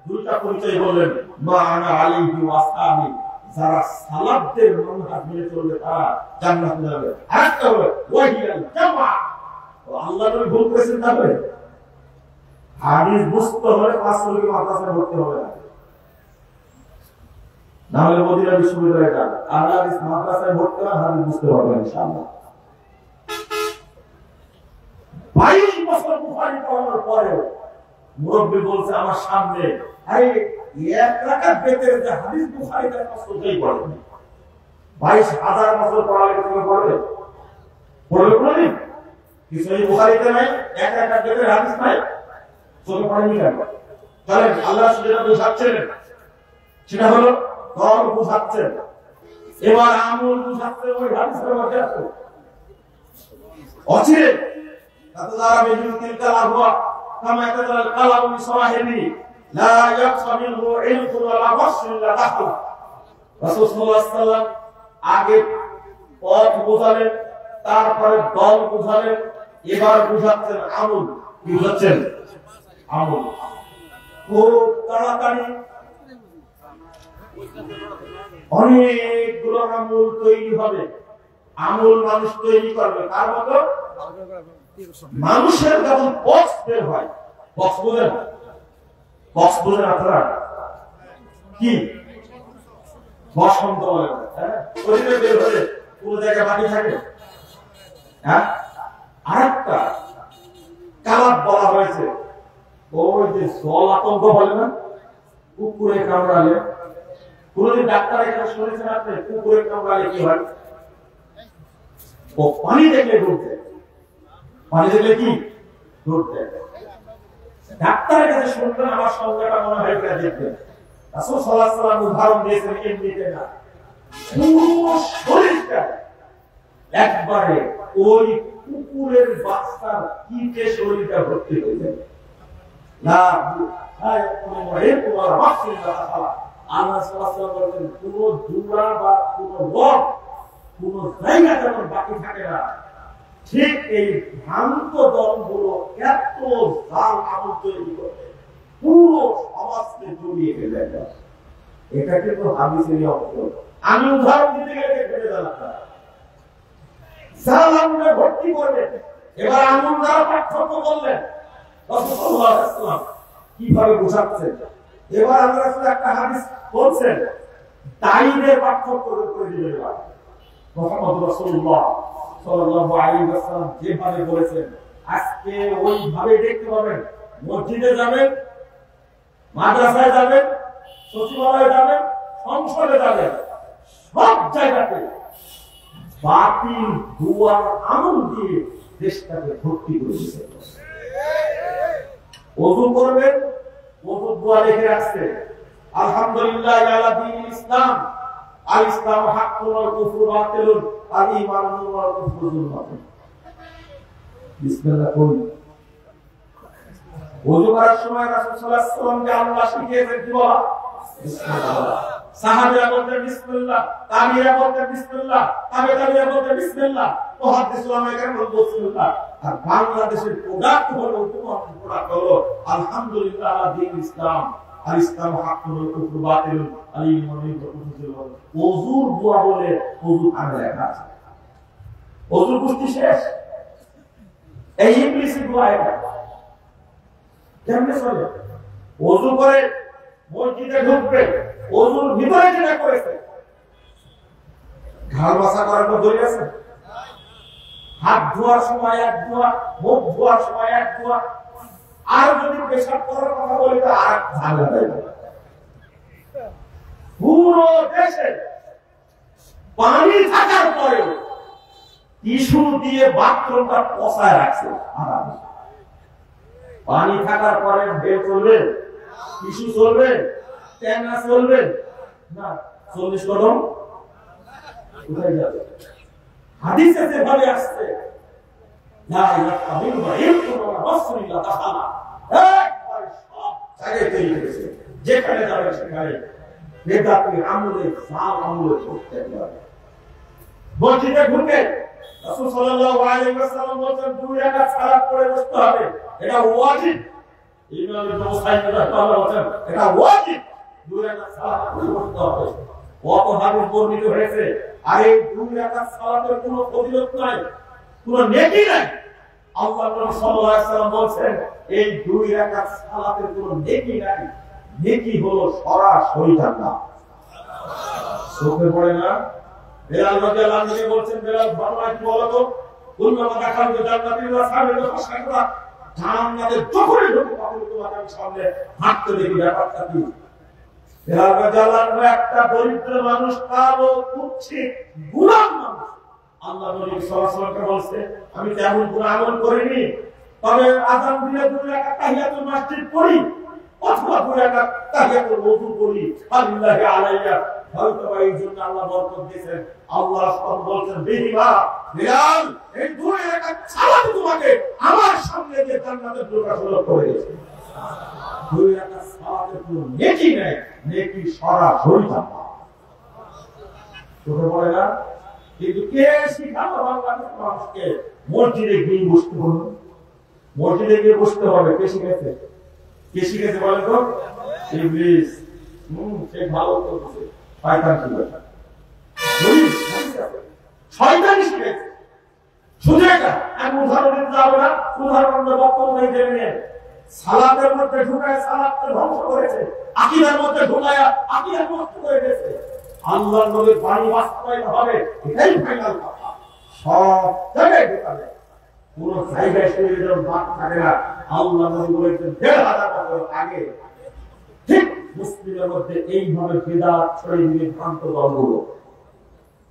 দুইটা পরিচয় বললেন, মা আনা আলাইহি ওয়া আসহাবি, যারা সালাফদের মানহাজ মেনে চলবে তারা জান্নাতে যাবে। আরেকটা হলো ওয়াহিয়াল জামাআহ। আল্লাহ নবী ভুল করেছেন তাহলে? হাদিস বুঝতে হলে ৫ বছর মাদ্রাসায় ভর্তি হবে না, না হলে মদিনা বিশ্ববিদ্যালয়ে যান। আল্লাহ হাদিস মাদ্রাসায় ভর্তি হলে হাদিস বুঝতে পারবেন ইনশাআল্লাহ। ২২ বছর বুখারী পড়ানোর পরেও মুরব্বি বলছে আমার সামনে, আরে এক রাকাত বেতের যে হাদিস বুখারীতে কষ্টই পড়েনি। ২২,০০০ বছর পড়ালে তুমি পড়বে? পড়বে কোনদিন? কিছু এই বুখারীতে নাই, এক রাকাত বেতের হাদিস নাই, চোখে পড়েনি কেন? চলেন আল্লাহ সেটা বুঝাচ্ছেন, সেটা হলো দল বুঝাচ্ছেন, এবার আমল বুঝাচ্ছেন। ওই হাদিসের মধ্যে আছে অচিরে তাতারা বিহিল কালাহুয়া কামা কাতাল কালাম সাহিবি লা ইয়াকসামিহু ইলমুন ওয়ালা বাসরুন লা তাহু। রাসূল সাল্লাল্লাহু আলাইহি ওয়াসাল্লাম আগে পথ বুঝালেন, তারপরে দল বুঝালেন, এবার বুঝাচ্ছেন আমল। কি বুঝাচ্ছেন? আমল। খুব তাড়াতাড়ি অনেকগুলো আমল তৈরি হবে। আমল মানুষ তৈরি করবে তার মতো মানুষের যেমন বক্স বের হয়। বক্স বোঝেন? বক্স বোঝেন আপনারা? কি বসন্ত বলে? শরীরে বের হলে কোন জায়গায় বাকি থাকে? হ্যাঁ, আরেকটা কালাপ বলা হয়েছে, ওই যে জল আতঙ্ক বলে না, কুকুরে কামড়ালে। কোনদিন ডাক্তার এখানে শুনেছেন আপনি কুকুরে কামড়ালে কি হয়? ও পানি দেখলে ঢুকতে, পানি দেখলে কি ঢুকতে। ডাক্তারের কাছে শুনবেন, আমার সংজ্ঞাটা মনে হয় এটা দেখবেন। রাসূল সাল্লাল্লাহু আলাইহি ওয়াসাল্লাম উদাহরণ দিয়েছেন এমনিতে না, পুরো শরীরটা একবারে ওই কুকুরের বাচ্চার কীটে শরীরটা ভর্তি হয়ে যাবে। না আল্লাহ সাল্লাল্লাহু আলাইহি ওয়াসাল্লাম বলেন কোন জুড়া বা কোন রোগ কোন জায়গা যেমন বাকি থাকে না, ঠিক এই ভ্রান্ত দলগুলো এত জাল আমল তৈরি করে পুরো সমাজকে জড়িয়ে ফেলে দেয়। এটা কিন্তু হাদিসেরই অংশ। আমি উদাহরণ দিতে গেলে ফেলে দেন আপনারা, জাল আমলে ভর্তি করবে। এবার আমল দ্বারা পার্থক্য করলেন রাসূল সাল্লাল্লাহু আলাইহি ওয়াসাল্লাম কিভাবে বোঝাচ্ছেন। এবার আমরা একটা হাদিস বলছেন, দায়ীদের পার্থক্য করে দিলেন। মুহাম্মদ রাসূলুল্লাহ সাল্লাল্লাহু আলাইহি ওয়াসাল্লাম যেভাবে বলেছেন আজকে ওইভাবে দেখতে পাবেন। মসজিদে যাবেন, মাদ্রাসায় যাবেন, সচিবালয়ে যাবেন, সংসদে যাবেন, সব জায়গাতে বাতিল দুয়ার আমল দিয়ে দেশটাকে ভর্তি করে দিয়েছে। ওযু করবেন, ওযু দোয়া লিখে রাখছে, আলহামদুলিল্লাহ আলা দীনিল ইসলাম, আল ইসলাম হাক্কুন ওয়াল কুফরু বাতিলুন আল ঈমানু নূরুন ওয়াল কুফরু যুলমাতুন। বিসমিল্লাহ কই ওযু করার সময় রাসূল সাল্লাল্লাহু আলাইহি ওয়াসাল্লাম কে আল্লাহ শিখিয়েছেন কি বলা? বিসমিল্লাহ। সাহাবীরা বলতেন বিসমিল্লাহ, তাবিঈরা বলতেন বিসমিল্লাহ, তাবিঈরা বলতেন বিসমিল্লাহ, মুহাদ্দিস উলামায়ে কেরাম বলতেন বিসমিল্লাহ। আর বাংলাদেশের প্রোডাক্ট হলো প্রোডাক্ট হলো আলহামদুলিল্লাহ আলা দ্বীন ইসলাম। আল ইসলাম হাক্কুন ওয়াল কুফরু বাতিলুন আল ঈমানু নূরুন। ওযুর দোয়া বলে ওযু আর লেখা আছে। ওযুর কুস্তি শেষ, এই ইংলিশে দোয়া এটা কেমনে চলে? ওযু করে মসজিদে ঢুকবে, ওযুর ভিতরে যেটা করেছে ঘাড় মাসা করার পর ধরে আছে, হাত ধোয়ার সময় এক ধোয়া, মুখ ধোয়ার সময় এক ধোয়া, আর যদি পেশাব করার কথা বলি তো আর ঝামেলা দেয়। পুরো দেশে পানি থাকার পরেও টিস্যু দিয়ে বাথরুমটা পচায় রাখছে। পানি থাকার পরে বেড চলবে, টিস্যু চলবে, ট্যাঙ্গা চলবে না, 40 কদম কোথায় যাবে? হাদিসে যেভাবে আসছে লা ইলাহা ইল্লাল্লাহ রাসূলুল্লাহ তাআলা একবার সব জায়গায় তৈরি করেছে, যেখানে যাবে সেখানে বেদাতি আমলে সাল আমলে করতে হবে। মসজিদে ঢুকে রাসূল সাল্লাল্লাহু আলাইহি ওয়াসাল্লাম বলেন 2 রাকাত সালাত পড়ে বসতে হবে, এটা ওয়াজিব। ইমাম ইবনে মুসাইয়্যিব রাহিমাহুল্লাহ বলেন এটা ওয়াজিব, 2 রাকাত সালাত পড়ে বসতে হবে। কত হাদিস বর্ণিত হয়েছে, আর এই 2 রাকাত সালাতের কোনো ফজিলত নাই, কোনো নেকি নাই। আল্লাহ নবী সাল্লাল্লাহু আলাইহি ওয়াসাল্লাম বলেন এই 2 রাকাত সালাতের কোনো নেকি নাই, নেকি হলো সরাসরি জান্নাত। চোখে পড়ে না? বেলাল রাদিয়াল্লাহু আনহু বলেন, বেলাল ঘটনা কি বলো তো? কুল্লামা দাখালতু জান্নাতি ওয়া সাহাবিরা ফাশাকরা, জান্নাতে যখনই ঢুকবো তখন তোমাকে আমি সামনে হাঁটতে দেখি, ব্যাপারটা কি? বেলাল রাদিয়াল্লাহু আনহু একটা দরিদ্র মানুষ, কালো কুৎসিত গোলাম মানুষ। আল্লাহ নবী সাল্লাল্লাহু আলাইহি ওয়াসাল্লামকে বলছে আমি তেমন কোনো আমল করিনি, তবে আযান দিলে 2 রাকাত তাহিয়াতুল মসজিদ পড়ি অথবা 2 রাকাত তাহিয়াতুল ওযু পড়ি, আল্লাহি আলাইয়া হয়তো এই জন্য আল্লাহ বরকত দিয়েছেন। আল্লাহ সুবহানাহু বলছেন বিহিমা বিলাল এই 2 রাকাত সালাত তোমাকে আমার সামনে দিয়ে জান্নাতে ঢোকার সুযোগ করে দিয়েছে। 2 রাকাত সালাতের কোনো নেকি নেই, নেকি সরাসরি জান্নাত। চোখে পড়ে না? কিন্তু কে শিখালো বাংলাদেশের মানুষকে মসজিদে গিয়ে বসতে হবে? মসজিদে গিয়ে বসতে হবে কে শিখেছে? কে শিখেছে বলেন তো? ইবলিস। সে ভালো করছে, শয়তান শিখেছে, শয়তানই শিখেছে। শুধু এটা আমি উদাহরণ দিতে যাবো না, উদাহরণ বক্তব্য নেই জেনে নিয়ে। সালাতের মধ্যে ঢুকায় সালাতকে ধ্বংস করেছে, আকীদার মধ্যে ঢুকায় আকীদা নষ্ট করে দিয়েছে। আল্লাহর নবীর বাণী বাস্তবায়িত হবে, এটাই ফাইনাল কথা। সব জায়গায় ঢুকাবে, কোন জায়গায় শরীরের বাদ থাকে না। আল্লাহ নবী বলেছেন ১,৫০০ বছর আগে ঠিক মুসলিমের মধ্যে এইভাবে বিদআত ছড়িয়ে দিয়ে ভ্রান্ত দলগুলো।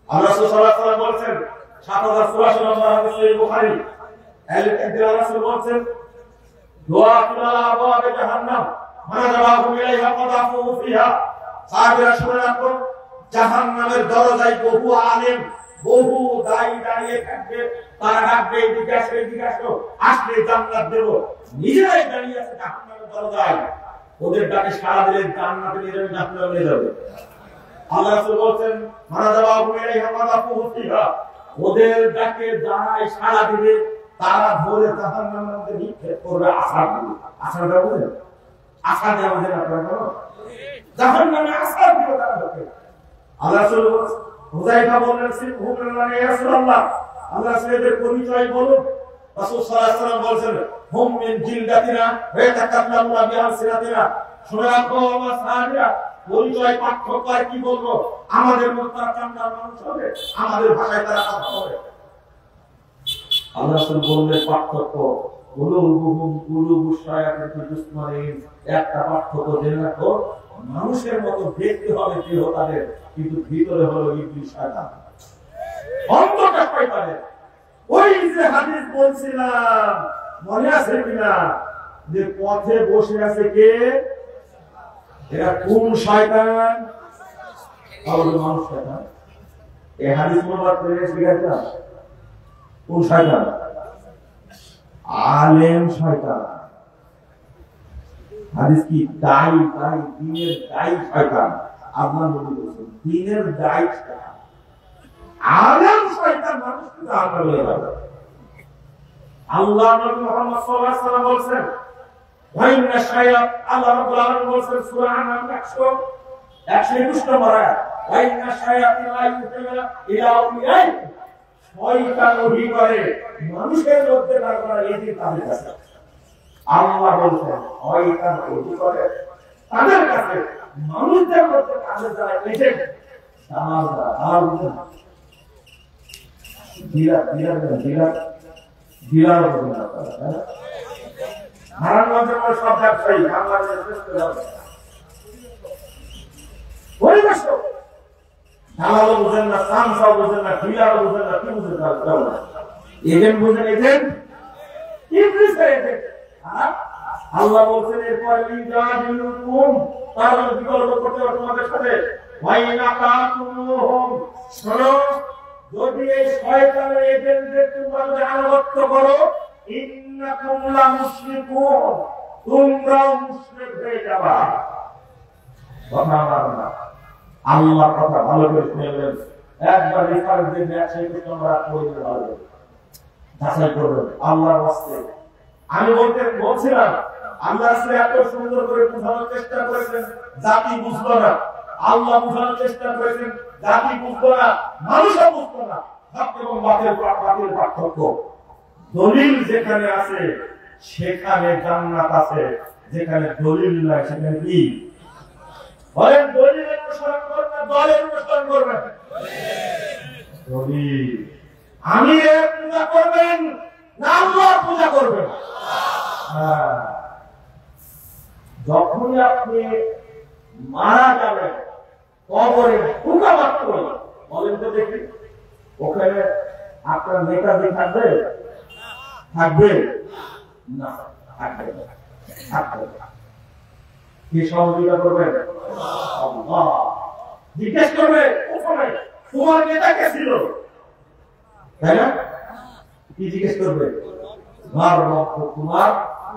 আল্লাহ সাল্লাল্লাহু আলাইহি ওয়াসাল্লাম বলেছেন ৭,০৮৪ নম্বর হাদিস সহিহ বুখারী, একদিন রাসূল বলেছেন দোয়া তুলা আবওয়াবে জাহান্নাম মান যাবাহু ইলাইহা ফাদাফুহু ফিহা। সাহাবীরা শুনে রাখো, জাহান্নামের দরজায় বহু আলেম, বহু দায়ী দাঁড়িয়ে থাকবে, তারা ডাকবে এদিকে আসো, এদিকে আসো, আসলে জান্নাত দেব। নিজেরাই দাঁড়িয়ে আছে জাহান্নামের দরজায়, ওদের ডাকে সাড়া দিলে জান্নাতে নিয়ে যাবে, জাহান্নামে নিয়ে যাবে। আল্লাহ রাসূল বলেন মান যাবাহু ইলাইহা ফাদাফুহু ফিহা, ওদের ডাকে যারাই সাড়া দিবে তারা ধরে জাহান্নামের মধ্যে নিক্ষেপ করবে। আছাড় দিবে, আছাড়টা বুঝেন? আছাড় দেওয়া বুঝেন আপনারা? জাহান্নামে আছাড় দিবে তারা ঢোকে। আল্লাহ রাসূল হুযায়ফা বললেন ইয়া রাসূলুল্লাহ, আল্লাহ রাসূলের পরিচয় বলুন। রাসূল সাল্লাল্লাহু আলাইহি ওয়াসাল্লাম বলেন হুম মিন জিলদাতিনা ওয়া ইয়াতাকাল্লামুনা বিআলসিনাতিনা। শুনে রাখো আমার সাহাবীরা, পরিচয় পার্থক্য আর কি বলবো? আমাদের মধ্যে তারা চামড়ার মানুষ হবে, আমাদের ভাষায় তারা কথা বলে। আল্লাহ রাসূল বললেন পার্থক্য কুলুবুহুম কুলুবুশ শায়াতিন দুশমানিন। একটা পার্থক্য জেনে রাখো, মানুষের মতো দেখতে হবে দেহ তাদের, কিন্তু ভিতরে হলো ইবলিস শয়তান, অন্তরটা শয়তানের। ওই যে হাদিস বলছিলাম মনে আছে কিনা, যে পথে বসে আছে কে? এরা কোন শয়তান? তাহলে মানুষ শয়তান। এই হাদিস মোবারক থেকে শিখাইছে কোন শয়তান? আলেম শয়তান। হাদিস কি দায়ী দিনের দায়ী শয়তান। আপনার নবী বলেছেন দিনের দায়ী শয়তান, আলেম শয়তান। মানুষকে আল্লাহ বলে যাবে। আল্লাহ নবী মুহাম্মদ সাল্লাল্লাহু আলাইহি ওয়াসাল্লাম বলেছেন ওয়াইন্না শায়াত, আল্লাহ রাব্বুল আলামিন বলেছেন সূরা আন-নাম 121 নম্বর আয়াত, ওয়াইন্না শায়াতিন লা ইউহিনা ইলা আউলিয়াই, শয়তান ওহী করে মানুষের মধ্যে তারা এদের তাদের কাছে। আল্লাহ বলেছেন শয়তান ওহী করে তাদের কাছে, মানুষদের মধ্যে তাদের যারা এজেন্ট নারায়ণগঞ্জের সব ব্যবসায়ী বাংলাদেশের শ্রেষ্ঠ ব্যবসায়ী পরিবেশ দালালও বুঝেন না, সামসাও বুঝেন না, ডিলারও বুঝেন না, কি বুঝেন না? এজেন্ট বুঝেন, এজেন্ট ইবলিসের এজেন্ট। আল্লাহ বলছেন এরপর ইজাদিলুকুম, তারা বিকল্প করতে হবে তোমাদের সাথে। ওয়াইনা কাতুমুহুম, শোনো যদি এই শয়তানের এজেন্টদের তোমরা যদি আনুগত্য করো, ইন্নাকুম লা মুশরিকুন, তোমরাও মুশরিক হয়ে যাবা। কথা মানো না, আল্লাহ কথা ভালো করে শুনবেন। একবার রেফারেন্স দিন 121 নম্বর আয়াত পড়তে পারবেন, যাচাই করবেন আল্লাহর ওয়াস্তে। আমি বলছিলাম আল্লাহ আসলে এত সুন্দর করে বোঝানোর চেষ্টা করেছেন, জাতি বুঝলো না। আল্লাহ বোঝানোর চেষ্টা করেছেন, জাতি বুঝলো না, মানুষও বুঝলো না। হক এবং বাতিল পার্থক্য। দলিল যেখানে আছে সেখানে জান্নাত আছে, যেখানে দলিল নাই সেখানে কি? বলেন দলিলের অনুসরণ করবেন না দলের অনুসরণ করবেন? দলিল। আমিরের পূজা করবেন না আল্লাহর পূজা করবেন? যখন আপনি মারা যাবেন কবরে ঢোকা মাত্র বলেন তো দেখি ওখানে আপনার নেতাজি থাকবে? থাকবে না, থাকবে না, থাকবে না। কি সহযোগিতা করবেন? আল্লাহ জিজ্ঞেস করবে ওখানে তোমার নেতা কে ছিল, তাই না? কি জিজ্ঞেস করবে? তোমার রব, তোমার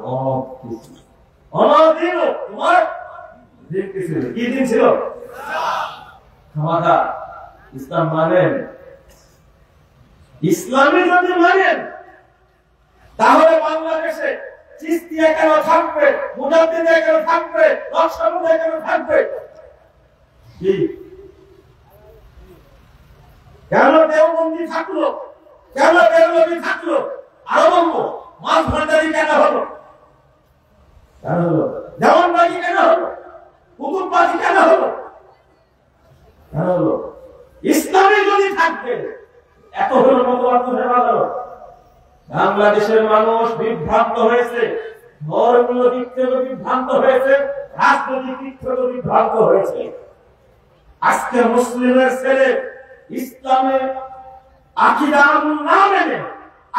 রব কি ছিল? অনদিন তোমার দিন কি ছিল? কি দিন ছিল? আমাদের ইসলাম মানেন? ইসলামী যদি মানেন তাহলে বাংলাদেশে চিশতিয়া কেন থাকবে, মুজাদ্দিদে কেন থাকবে, নকশবন্দে কেন থাকবে? কি কেন দেওবন্দি থাকলো, কেন দেওবন্দি থাকলো? আরো বলবো মাছ ভান্ডারি কেন হলো, কেন হলো? দেওয়ানবাজি কেন হলো? কুতুববাজি কেন হলো, কেন হলো? ইসলামে যদি থাকবে এত হলো মতবাদ ধরে ভালো। বাংলাদেশের মানুষ বিভ্রান্ত হয়েছে, ধর্মীয় দিক থেকে বিভ্রান্ত হয়েছে, রাজনৈতিক দিক থেকে বিভ্রান্ত হয়েছে। আজকে মুসলিমের ছেলে ইসলামের আকীদা না মেনে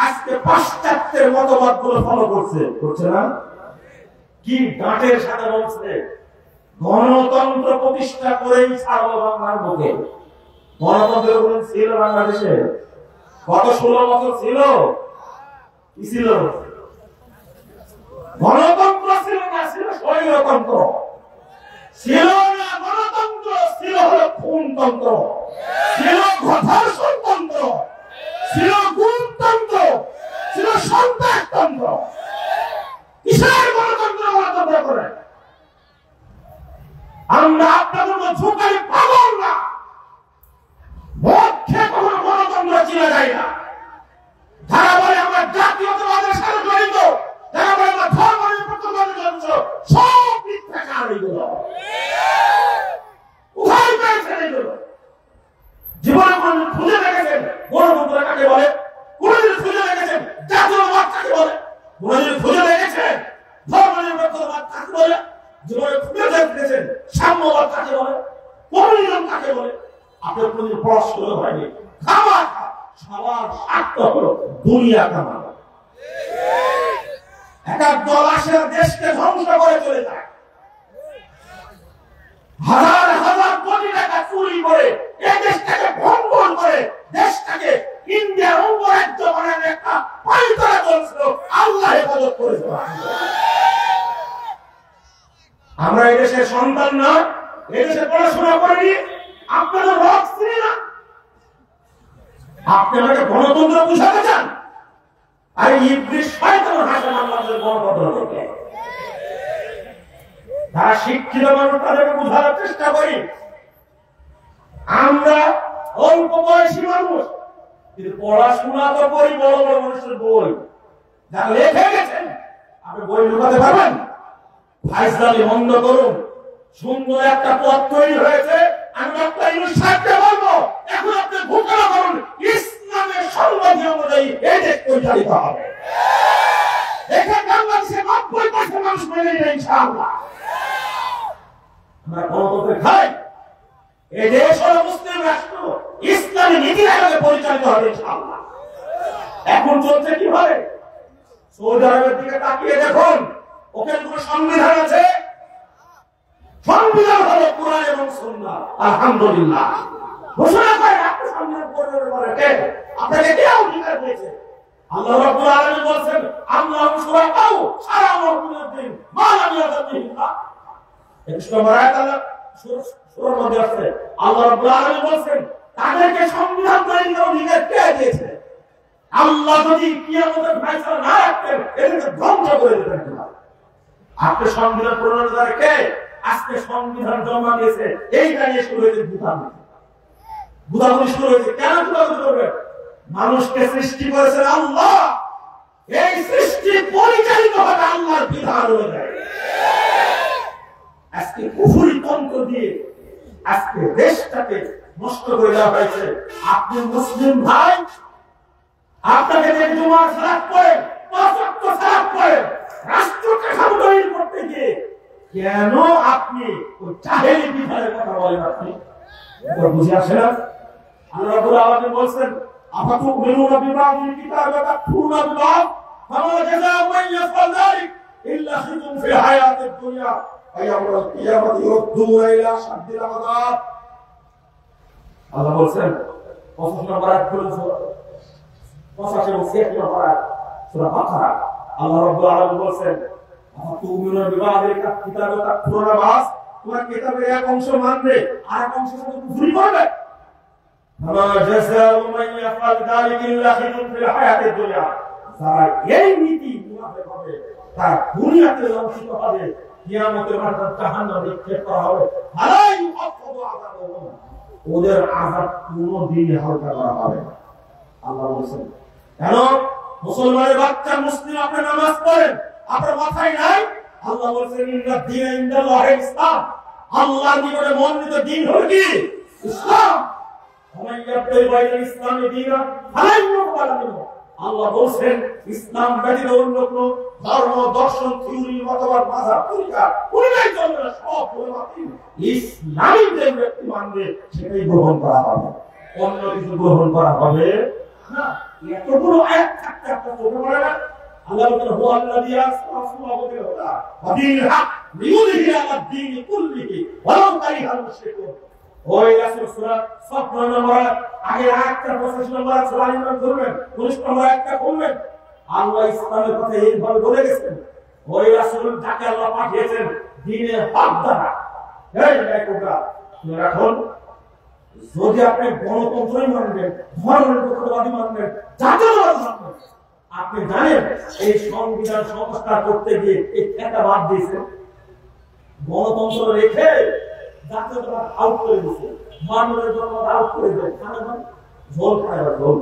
আজকে পাশ্চাত্যের মতবাদ গুলো ফলো করছে না? কি ডাঁটের সাথে বলছে গণতন্ত্র প্রতিষ্ঠা করেই ছাড়বো বাংলার বুকে। গণতন্ত্রের কোন ছিল বাংলাদেশে? কত 16 বছর ছিল? কি ছিল? গণতন্ত্র ছিল না, ছিল স্বৈরতন্ত্র। ছিল না গণতন্ত্র, ছিল হলো খুনতন্ত্র, ছিল ধর্ষণতন্ত্র, ছিল গুমতন্ত্র, ছিল সন্ত্রাসতন্ত্র। কিসের গণতন্ত্র গণতন্ত্র করে? আমরা আপনাদের মতো ঝুঁকাই পাগল না, পক্ষে কখনো গণতন্ত্র চিনা যায় না। যারা বলে আমরা জাতীয়তাবাদের সাথে জড়িত, যারা বলে আমরা ধর্মনিরপেক্ষতার জড়িত, সব মিথ্যা কাহিনীগুলো। কোথায় পেয়েছেন এগুলো? জীবনে কোনদিন খুঁজে দেখেছেন গণতন্ত্র কাকে বলে? কোনদিন খুঁজে দেখেছেন জাতীয়তাবাদ কাকে বলে? কোনদিন খুঁজে দেখেছেন ধর্মনিরপেক্ষতাবাদ কাকে বলে? জীবনে খুঁজে দেখেছেন সাম্যবাদ কাকে বলে? কমিউনিজম কাকে বলে? আপনার কোনদিন পড়াশোনা হয়নি। খাবার সবার স্বার্থ হলো দুনিয়া কামানো। একটা দল আসে দেশকে ধ্বংস করে চলে যায়, হাজার হাজার কোটি টাকা টাকা চুরি করে এই দেশটাকে ভঙ্গল করে দেশটাকে ইন্ডিয়ার অঙ্গরাজ্য বানানোর একটা পায়তারা চলছিল, আল্লাহ হেফাজত করেছে। আমরা এই দেশের সন্তান না, এই দেশে পড়াশোনা করিনি, আপনাদের রক চিনি না, আপনি আমাকে গণতন্ত্র বুঝাতে চান? আর ইবলিস শয়তান হাসান আমাদের গণতন্ত্র থেকে যারা শিক্ষিত মানুষ তাদেরকে বোঝানোর চেষ্টা করি। আমরা অল্প বয়সী মানুষ, কিন্তু পড়াশোনা তো করি বড় বড় মানুষের বই যারা লেখে গেছেন। আপনি বই লুকাতে পারবেন? ফাইজলামি বন্ধ করুন। সুন্দর একটা পথ তৈরি হয়েছে, আমি ডক্টর ইউনূস সাহেবকে বলবো এখন আপনি ঘোষণা করুন ইসলামের সংবিধান অনুযায়ী এই দেশ পরিচালিত হবে। এখানে বাংলাদেশে 90% মানুষ মেনে নেয় ইনশাআল্লাহ। আমরা গণতন্ত্রে খাই, এই দেশ হলো মুসলিম রাষ্ট্র, ইসলামী নীতি আয়োগে পরিচালিত হবে ইনশাআল্লাহ। এখন চলছে কিভাবে? সৌদি আরবের দিকে তাকিয়ে দেখুন, ওখানে কোনো সংবিধান আছে? সংবিধান হলো কোরআন এবং সুন্নাহ। আলহামদুলিল্লাহ ঘোষণা করে আপনি সংবিধান করবেন বলে কে? আপনাকে কে অধিকার দিয়েছে? আল্লাহ রাব্বুল আলামিন বলেন আল্লাহু শুরাকাউ শারা'উ মিনাদ-দ্বীন মা লাম ইয়াযান বিহিল্লাহ। 21 নম্বর আয়াত আল্লাহ সূরার মধ্যে আছে, আল্লাহ রাব্বুল আলামিন বলেন তাদেরকে সংবিধান তৈরির অধিকার কে দিয়েছে? আল্লাহ যদি কিয়ামতের ফয়সালা না রাখতেন এদেরকে ধ্বংস করে দিতেন। আপনি সংবিধান প্রণয়নকারী কে? আজকে সংবিধান জমা দিয়েছে, এইটা নিয়ে শুরু হয়েছে বুদাবুদি শুরু হয়েছে। কেন বুদাবুদি করবে? মানুষকে সৃষ্টি করেছেন আল্লাহ, এই সৃষ্টি পরিচালিত হবে আল্লাহর বিধান অনুযায়ী। আজকে কুফরি তন্ত্র দিয়ে আজকে দেশটাকে নষ্ট করে দেওয়া হয়েছে। আপনি মুসলিম ভাই, আপনাকে যে জুমার সালাত পড়েন, পাঁচ ওয়াক্ত সালাত পড়েন, রাষ্ট্রকে সমন্বয় করতে গিয়ে কেন আপনি ওই জাহেলি বিধানের কথা বলেন? আপনি বুঝে আসে না? আল্লাহ রাব্বুল আলামিন বলেন আফাতুমিনুনা বিবাদিল কিতাবি ওয়া তাকফুরুনা বিবাদ ফামা জাযাউ মান ইয়াফআল যালিক ইল্লা খিজুন ফিল হায়াতিদ দুনিয়া ওয়া ইয়াউমাল কিয়ামাতি ইউরদ্দুনা ইলা শাদ্দিল আযাব। আল্লাহ বলেন 25 নম্বর আয়াত খুলে 85 এবং 86 নম্বর আয়াত সূরা বাকারা। আল্লাহ রাব্বুল আলামিন বলেন আফাতুমিনুনা বিবাদিল কিতাবি ওয়া তাকফুরুনা বিবাদ, তোমরা কিতাবের এক অংশ মানবে আর এক অংশের সাথে কুফরি করবে। ফামা জাযাউ মান ইয়াফআল যালিকা ইল্লা খিজুন ফিল হায়াতিদ দুনিয়া, যারা এই নীতি মুনাফিক হবে তার দুনিয়াতে লাঞ্ছিত হবে, কিয়ামতের মাঠে জাহান্নামে নিক্ষেপ করা হবে। আলাই আফদু আযাবুহুম, ওদের আযাব কোনদিন হালকা করা হবে না। আল্লাহ বলেন কেন মুসলমানের বাচ্চা মুসলিম আপনি নামাজ পড়েন, আপনার মাথায় নাই? আল্লাহ বলেন ইন্না দীনা ইনদাল্লাহি ইসলাম, আল্লাহর নিকটে মনোনীত দ্বীন হলো কি? ইসলাম। আল্লাহ বলছেন ইসলাম ব্যতীত অন্য কোন ধর্ম, দর্শন, থিওরি, মতবাদ, মাযহাব, তরিকা কোনটাই চলবে না, সব বাতিল। ইসলামী যে ব্যক্তি মানবে সেটাই গ্রহণ করা হবে, অন্য কিছু গ্রহণ করা হবে না। এত বড় আয়াত থাকতে আপনার চোখে পড়ে না? আল্লাহ বলেন হুয়া আল্লাযী আরসালা বিল হুদা ওয়া দীনিল হক লিইয়ুযহিরা আলা দ্বীনি কুল্লিহি ওয়ালাউ কারিহাল মুশরিকুন। ওই রাসূল সূরা সফ নম্বর আগে আয়াতটা 25 নম্বর সূরা ইমরান করবেন, 19 নম্বর আয়াতটা পড়বেন। আল্লাহ ইসলামের কথা এইভাবে বলে গেছেন, ওই রাসূল যাকে আল্লাহ পাঠিয়েছেন দ্বীনের হক দ্বারা। এই দেখোগা এখন যদি আপনি গণতন্ত্রই মানবেন, ধর্মনিরপেক্ষতাবাদী মানবেন, জাতীয়তাবাদী মানবেন, আপনি জানেন এই সংবিধান সংস্কার করতে গিয়ে এই একটা বাদ দিয়েছেন, গণতন্ত্র রেখে জাতীয়তাবাদ আউট করে দিয়েছে, মানবের জন্য আউট করে দেয়। ঝোল খায় ঝোল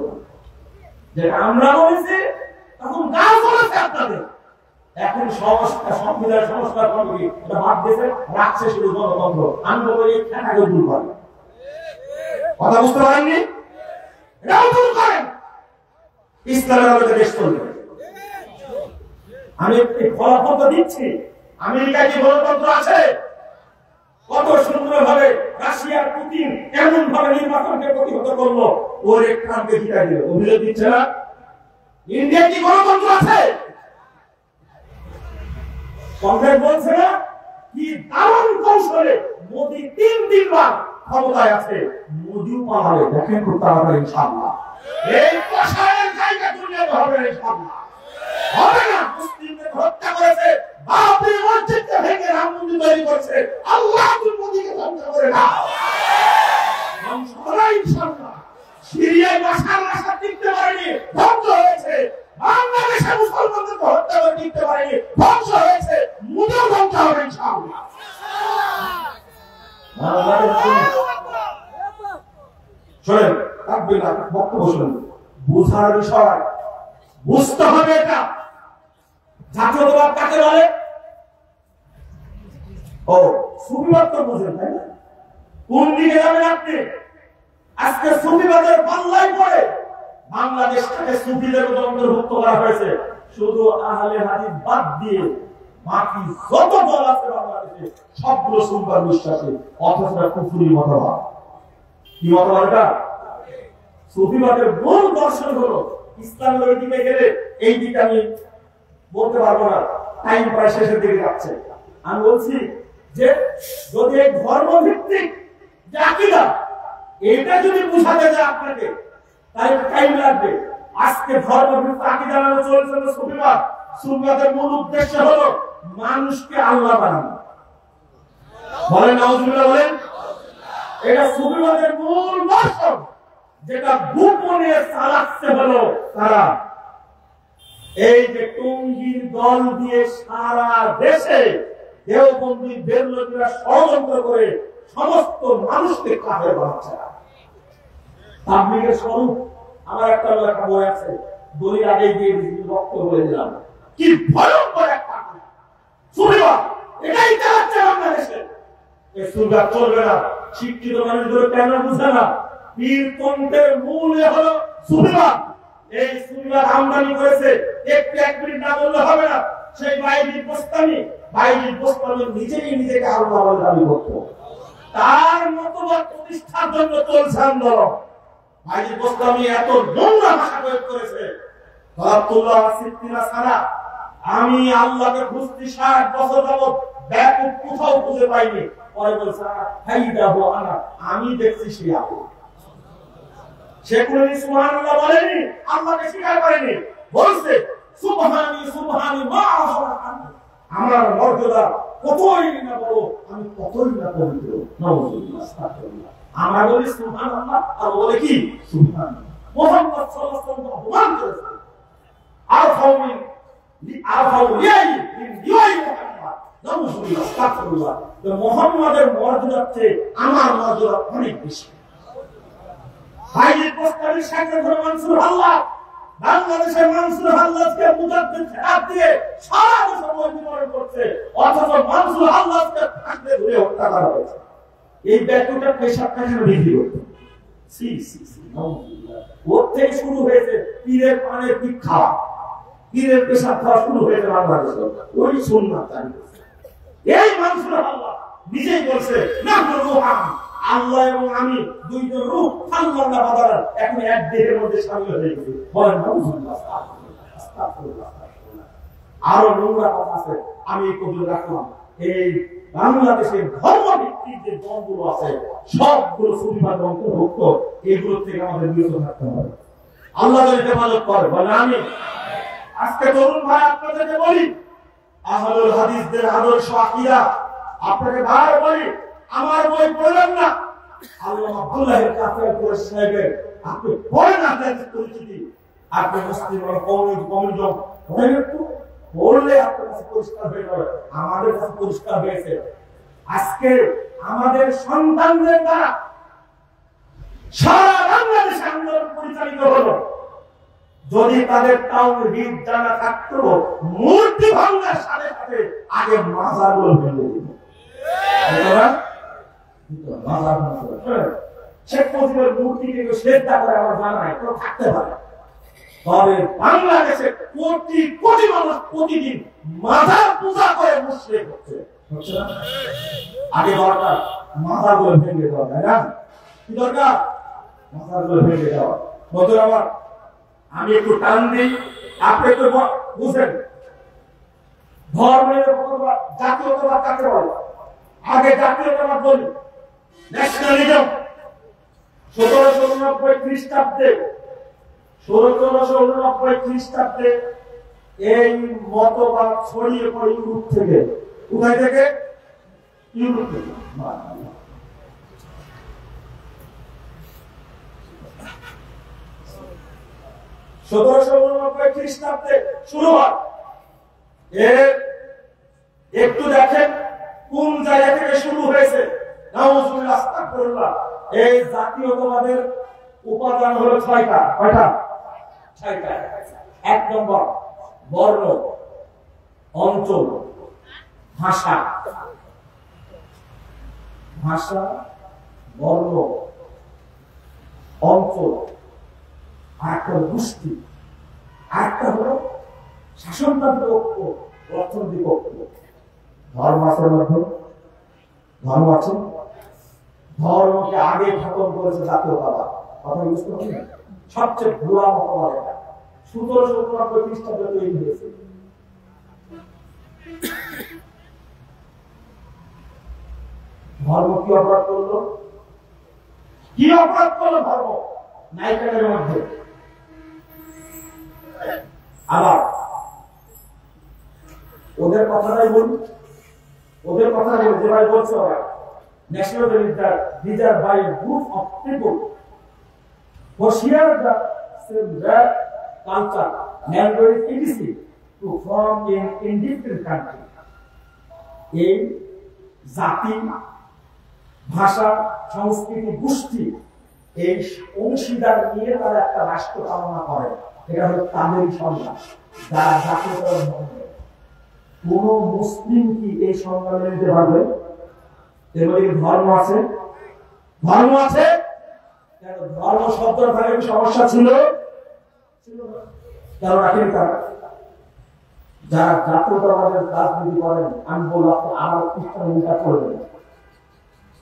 যেটা আমরা বলেছি তখন গা চলেছে আপনাদের। এখন সংবিধান সংস্কার করবে এটা বাদ দিয়েছে, রাখছে শুধু গণতন্ত্র। আমি বলবো এই খেটাকে দূর করেন। কথা বুঝতে পারেননি? এটাও দূর করেন, ইসলামের আলোকে দেশ চলবে। আমি একটি ফলাফল দিচ্ছি, আমেরিকায় যে গণতন্ত্র আছে কত সুন্দরভাবে রাশিয়ার পুতিন এমন ভাবে নির্বাচনকে প্রতিহত করলো, ওর এক ট্রাম্পকে জিতাই দিল। অভিযোগ দিচ্ছে না? ইন্ডিয়া কি গণতন্ত্র আছে? কংগ্রেস বলছে না কি দারুণ কৌশলে মোদি 3 দিনবার ক্ষমতায় আছে, মোদিও পালাবে, দেখেন খুব তাড়াতাড়ি ইনশাআল্লাহ। এই কষায়ের জায়গা দুনিয়াতে হবে না ইনশাআল্লাহ, হবে না। মুসলিমদের হত্যা করেছে, বাবরি মসজিদকে ভেঙে রাম মন্দির তৈরি করছে, আল্লাহ মোদিকে ধ্বংস করে না, ধ্বংস হবে ইনশাআল্লাহ। সিরিয়ায় বাশার আসাদ টিকতে পারেনি, ধ্বংস হয়েছে। বাংলাদেশে মুসলমানদেরকে হত্যা করে টিকতে পারেনি, ধ্বংস হয়েছে। মোদিও ধ্বংস হবে ইনশাআল্লাহ। শোনেন, তাকবীর না, বক্তব্য শুনেন, বুঝার বিষয়, বুঝতে হবে এটা। জাতীয়তাবাদ কাকে বলে? ও সুফিবাদ তো বুঝেন, তাই না? কোন দিকে যাবেন আপনি? আজকে সুফিবাদের পাল্লায় পড়ে বাংলাদেশটাকে সুফিদের অন্তর্ভুক্ত করা হয়েছে। শুধু আহলে হাদিস বাদ দিয়ে বাকি যত দল আছে বাংলাদেশে সবগুলো সুফিবাদ বিশ্বাসী, অথচ কুফরি মতবাদ। কি মতবাদ এটা? সুফিবাদের মূল দর্শন হলো, ইসলামের দিকে গেলে এই দিকে আমি বলতে পারবো না, টাইম প্রায় শেষের দিকে যাচ্ছে। আমি বলছি যে যদি এই ধর্মভিত্তিক যে আকীদা, এটা যদি বুঝাতে যায় আপনাকে, তাহলে টাইম লাগবে। আজকে ধর্মভিত্তিক আকীদা নামে চলছে সুফিবাদ। সুফিবাদের মূল উদ্দেশ্য হলো মানুষকে আল্লাহ বানানো। বলেন নাউজুবিল্লাহ, বলেন। এটা সুফিবাদের মূল দর্শন, যেটা গোপনে চালাচ্ছে হলো তারা এই যে টঙ্গীর দল দিয়ে সারা দেশে দেওবন্দি বেরলভীরা ষড়যন্ত্র করে সমস্ত মানুষকে কাফের বানাচ্ছে। তাবলীগের স্বরূপ আমার একটা লেখা বই আছে, দলিল আগে দিয়ে রক্ত বলে দিলাম। কি ভয়ঙ্কর একটা সুফিবাদ, এটাই চালাচ্ছে বাংলাদেশে। এই সুফিবাদ চলবে না। শিক্ষিত মানুষগুলো কেন বুঝে না? পীরতন্ত্রের মূল হলো সুফিবাদ। এই সুফিবাদ আমদানি করেছে, একটু এক মিনিট না বললে হবে না। সেই বাইজিদ বোস্তামি নিজেই নিজেকে আল্লাহ বলে দাবি করতো। তার মতবাদ প্রতিষ্ঠার জন্য চলছে আন্দোলন। বাইজিদ বোস্তামি এত নোংরা ভাষা প্রয়োগ করেছে, আমি আল্লাহকে খুঁজতে 60 বছর যাবত ব্যাপক কোথাও খুঁজে পাইনি। পরে বলছে আমি দেখছি সে আল্লাহ। সে কোনদিন সুবহানাল্লাহ বলেনি, আল্লাহকে স্বীকার করেনি, বলছে সুবহানি সুবহানি মা সুবহানি, আমার মর্যাদা কতই না বড়, আমি কতই না পবিত্র। নাউযুবিল্লাহ, আস্তাগফিরুল্লাহ। আমরা বলি সুবহানাল্লাহ, আর বলে কি সুবহানাল্লাহ। মুহাম্মদ সাল্লাল্লাহু আলাইহি ওয়াসাল্লাম অপমান করেছে। মুহাম্মাদের মর্যাদা চেয়ে আমার মর্যাদা অনেক বেশি। বাংলাদেশের মানসুর আল্লাহকে মুজাদ্দিদ খেতাব দিয়ে সারা বছর বিবরণ করছে, অথচ মানসুর আল্লাহকে ফাঁসে ধরে হত্যা করা হয়েছে। এই ব্যক্তিটা পেশাব খানে বিক্রি করত। ওর থেকে শুরু হয়েছে পীরের পানের পিঠ খাওয়া, পীরের পেশাব খাওয়া শুরু হয়েছে বাংলাদেশে। ওই সুন্নাত জারি করছে। এই মানসুর আল্লাহ নিজেই বলছে না আল্লাহ এবং আমি দুইজন রূপ আল্লাহ না বাদার এখন এক দেহের মধ্যে শামিল হয়ে গেছে। বলেন নাউযুবিল্লাহ, আস্তাগফিরুল্লাহ। আরো নোংরা কথা আছে, আমি এই কবুল রাখলাম। এই বাংলাদেশের ধর্মভিত্তিক যে দলগুলো আছে সবগুলো সুফিবাদের অন্তর্ভুক্ত। এগুলো থেকে আমাদের বিরত থাকতে হবে। আল্লাহ যদি হেফাজত করে, বলেন আমিন। আজকে তরুণ ভাই আপনাদেরকে বলি, আহলুল হাদিসদের আদর্শ আকীদা আপনাকে বার বলি, আমার বই পড়লেন না, আল্লামা আব্দুল্লাহ কাফির কুরাইশ সাহেবের আপনি পড়েন, আপনাদের পরিচিতি, আপনি মুসলিম কমিউনিজম পড়েন, একটু পড়লে আপনার কাছে পরিষ্কার হয়ে যাবে। আমাদের কাছে পরিষ্কার হয়েছে। আজকে আমাদের সন্তানদের দ্বারা সারা বাংলাদেশে আন্দোলন পরিচালিত হলো। যদি তাদের তাওহীদ জানা থাকতো, মূর্তি ভাঙার সাথে সাথে আগে মাজারগুলো ভেঙে দিত। শেখ মুজিবের মূর্তিকে শ্রদ্ধা করে আমার জানা নাই, কেউ থাকতে পারে। তবে বাংলাদেশে কোটি কোটি মানুষ প্রতিদিন মাজার পূজা করে মুশরিক হচ্ছে। আগে দরকার মাজারগুলো ভেঙে দেওয়া, তাই না? কি দরকার? মাজারগুলো ভেঙে দেওয়া। বন্ধু আমার, আমি একটু টান দিই, আপনি একটু বুঝেন। ধর্মের জাতীয়তাবাদ কাকে বলে? আগে জাতীয়তাবাদ বলি, ন্যাশনালিজম 1789 খ্রিস্টাব্দে 1789 খ্রিস্টাব্দে এই মতবাদ ছড়িয়ে পড়ে ইউরোপ থেকে। কোথায় থেকে? ইউরোপ থেকে। 1789 খ্রিস্টাব্দে শুরু হয়। এর একটু দেখেন কোন জায়গা থেকে শুরু হয়েছে। নাউজুবিল্লাহ, আস্তাগফিরুল্লাহ। এই জাতীয়তাবাদের উপাদান হলো 6টা। কয়টা? 6টা। 1 নম্বর বর্ণ, অঞ্চল, ভাষা। ভাষা, বর্ণ, অঞ্চল, আর একটা গোষ্ঠী, আর একটা হলো শাসনতান্ত্রিক ঐক্য, অর্থনৈতিক ঐক্য। ধর্ম আছে মধ্যে, ধর্ম আছে। ধর্মকে আগে খতম করেছে জাতীয়তাবাদ। কথা বুঝতে হবে, সবচেয়ে ভুয়া মতবাদ এটা। 1789 খ্রিস্টাব্দে তৈরি হয়েছে। ধর্ম কি অপরাধ করলো? কি অপরাধ করলো ধর্ম? নাইকানের মধ্যে। আবার ওদের কথাটাই বলি, ওদের কথা বলি যে ভাই বলছে ওরা national leader by group of people for share the same culture, language ETC to form in independent country. এই জাতি, ভাষা, সংস্কৃতি, গোষ্ঠী, এই অংশীদার নিয়ে তারা একটা রাষ্ট্র কামনা করে। এটা হলো তাদের সংজ্ঞা, যারা জাতীয়তার মধ্যে। কোন মুসলিম কি এই সংজ্ঞা মেনে নিতে পারবে? এর মধ্যে ধর্ম আছে, ধর্ম আছে। ধর্ম শব্দটা থাকলে কি সমস্যা ছিল? কেন রাখেনি তারা? যারা জাতীয়তাবাদের রাজনীতি করেন, আমি বলবো আপনি আমার খ্রিস্টানিটা করবেন,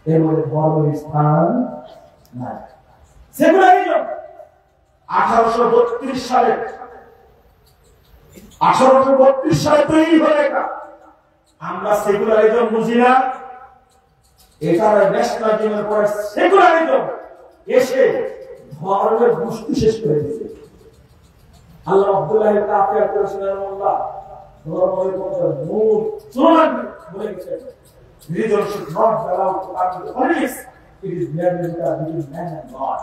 এর মধ্যে ধর্মের স্থান নাই। সেকুলারিজম 1832 সালে তৈরি হয়ে এটা। আমরা সেকুলারিজম বুঝি না, এটা ন্যাশনালিজমের পরে সেকুলারিজম এসে ধর্মের গোষ্ঠী শেষ করে দিয়েছে। আল্লাহ আব্দুল্লাহ কাফির করেছিলেন আল্লাহ ধর্মের মূল স্লোগান বলে গেছেন, religion should not be allowed to come into politics, it is merely between man and God।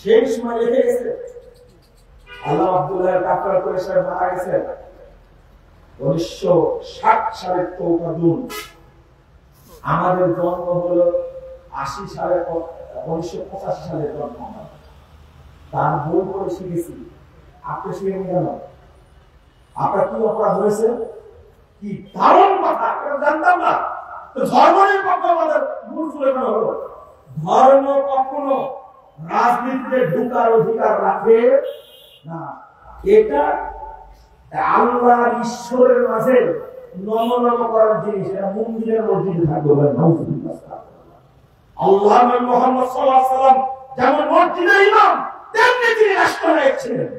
সেই সময় লিখে গেছে আল্লাহ আব্দুল্লাহ কাফির করেছেন, মারা গেছেন 1960 সালের 14 জুন। আমাদের জন্ম হলো 80 সালে, 1985 সালের জন্ম। তার বই পড়ে শিখেছি, আপনি শিখে কেন? আপনার কি অপরাধ হয়েছে? কি দারুণ কথা, আপনারা জানতাম না। তো ধর্ম নিরপেক্ষ আমাদের মূল স্লোগান হলো, ধর্ম কখনো রাজনীতিতে ঢুকার অধিকার রাখে না। এটা আল্লাহ ঈশ্বরের মাঝে নমনম করার জিনিস। এটা মন্দিরের মসজিদে থাকবে না। আল্লাহ মুহাম্মদ সাল্লাল্লাহু আলাইহি ওয়াসাল্লাম যেমন মসজিদের ইমাম, তেমনি তিনি রাষ্ট্রনায়ক ছিলেন।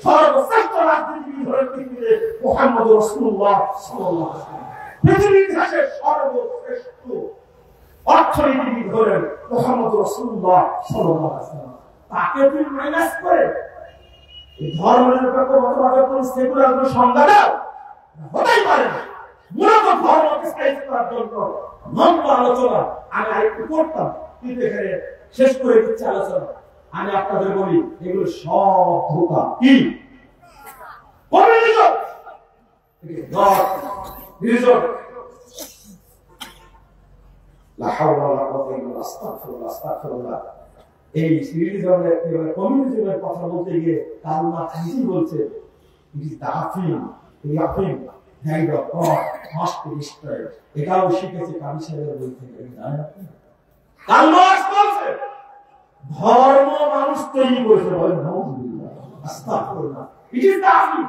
সর্বশ্রেষ্ঠ রাজনীতিবিদ হলেন পৃথিবীতে মুহাম্মদ রাসূলুল্লাহ সাল্লাল্লাহু আলাইহি ওয়াসাল্লাম। পৃথিবীর ইতিহাসে সর্বশ্রেষ্ঠ অর্থনীতিবিদ হলেন মুহাম্মদ রাসূলুল্লাহ সাল্লাল্লাহু আলাইহি ওয়াসাল্লাম। তাকে তুমি মাইনাস করে এই ধর্ম নিরপেক্ষ মতবাদের কোন সেকুলার কোন সংজ্ঞা দাও? হতেই পারে না। মূলত ধর্মকে স্থায়ী করার জন্য লম্বা আলোচনা আমি আরেকটু করতাম, কিন্তু এখানে শেষ করে দিচ্ছি আলোচনা। আমি আপনাদের বলি এগুলো সব ধোঁকা। কি কমিউনিজম, লা হাওলা ওয়ালা কুওয়াতা ইল্লা বিল্লাহ, আস্তাগফিরুল্লাহ, আস্তাগফিরুল্লাহ। এই সিরিজমের কমিউনিজমের কথা বলতে গিয়ে কারণ নিজে বলছে ইট ইজ দ্য আফিম, এই আফিম hand of god must be destroyed. এটাও শিখেছে কাবি সাহেবের বই থেকে। কারণ বলছে ধর্ম মানুষ তৈরি করেছে, বলেন নাউযুবিল্লাহ, আস্তাগফিরুল্লাহ। ইট ইজ দ্য আফিম,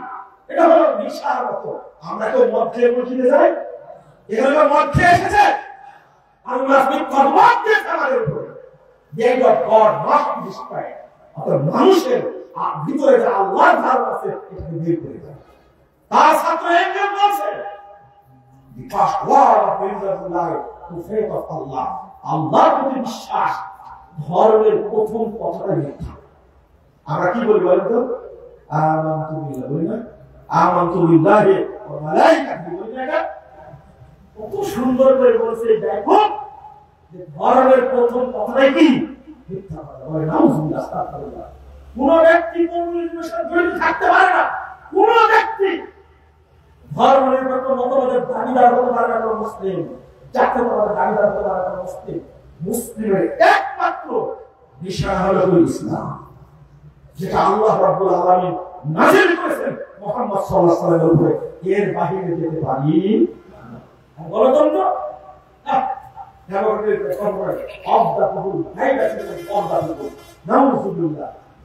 এটা হলো নেশার মতো। আমরা কেউ মধ্যে মসজিদে যাই, এখানে মধ্যে এসেছে আল্লাহ কদমত দিয়েছে আমাদের উপরে। The end of God must be destroyed. অর্থাৎ মানুষের ভিতরে যে আল্লাহর ধারণা আছে এটাকে বের করে দেয়। তার ছাত্র এঙ্গেল বলছে the first word of religion is life, faith of Allah, আল্লাহর প্রতি বিশ্বাস, ধর্মের প্রথম কথাটা মিথ্যা। আমরা কি বলি বলেন তো? আমানতু বিল্লাহি, বলি না? আমানতু বিল্লাহি ওয়া মালাইকাতিহি, বলি না? এটা কত সুন্দর করে বলছে। দেখো যে ধর্মের প্রথম কথাটাই কি? মিথ্যা কথা। বলে নাউজুবিল্লাহ, আস্তাগফিরুল্লাহ। কোন ব্যক্তি কমিউনিজমের সাথে জড়িত থাকতে পারে না। কোন ব্যক্তি ধর্মনিরপেক্ষ মতবাদের দাবিদার হতে পারে না মুসলিম, জাতীয়তাবাদের দাবিদার হতে পারে না মুসলিম। মুসলিমের একমাত্র নিশানা হলো ইসলাম, যেটা আল্লাহ রাব্বুল আলামিন নাযিল করেছেন মুহাম্মদ সাল্লাল্লাহু আলাইহি ওয়াসাল্লামের উপরে। এর বাইরে যেতে পারি গণতন্ত্র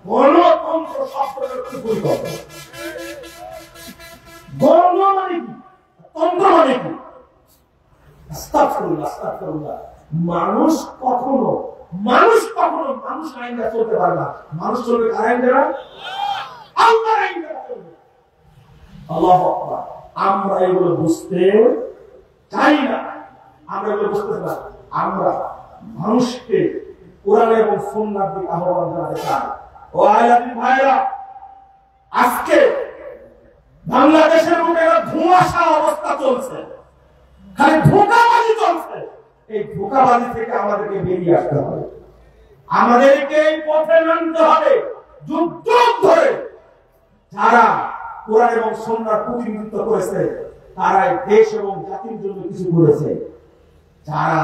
গণতন্ত্র শব্দটার কি পরিকল্পনা? গণ মানে কি? তন্ত্র মানে কি? আস্তাগফিরুল্লাহ, আস্তাগফিরুল্লাহ। মানুষ কখনো মানুষ আইন দ্বারা চলতে পারে না। মানুষ চলবে কার আইন দ্বারা? আল্লাহর আইন দ্বারা চলবে। আল্লাহু আকবার। আমরা এগুলো বুঝতে চাই না, আমরা এগুলো বুঝতে চাই না। আমরা মানুষকে কোরআন এবং সুন্নাহর দিকে আহ্বান জানাতে চাই। ও আলেম ভাইরা, আজকে বাংলাদেশের বুকে ধোঁয়াশা অবস্থা চলছে, খালি ধোঁকাবাজি চলছে। এই ধোঁকাবাজি থেকে আমাদেরকে বেরিয়ে আসতে হবে, আমাদেরকে এই পথে নামতে হবে। যুগ ধরে যারা কোরআন এবং সুন্নাহর প্রতিনিধিত্ব করেছে, তারাই দেশ এবং জাতির জন্য কিছু করেছে। যারা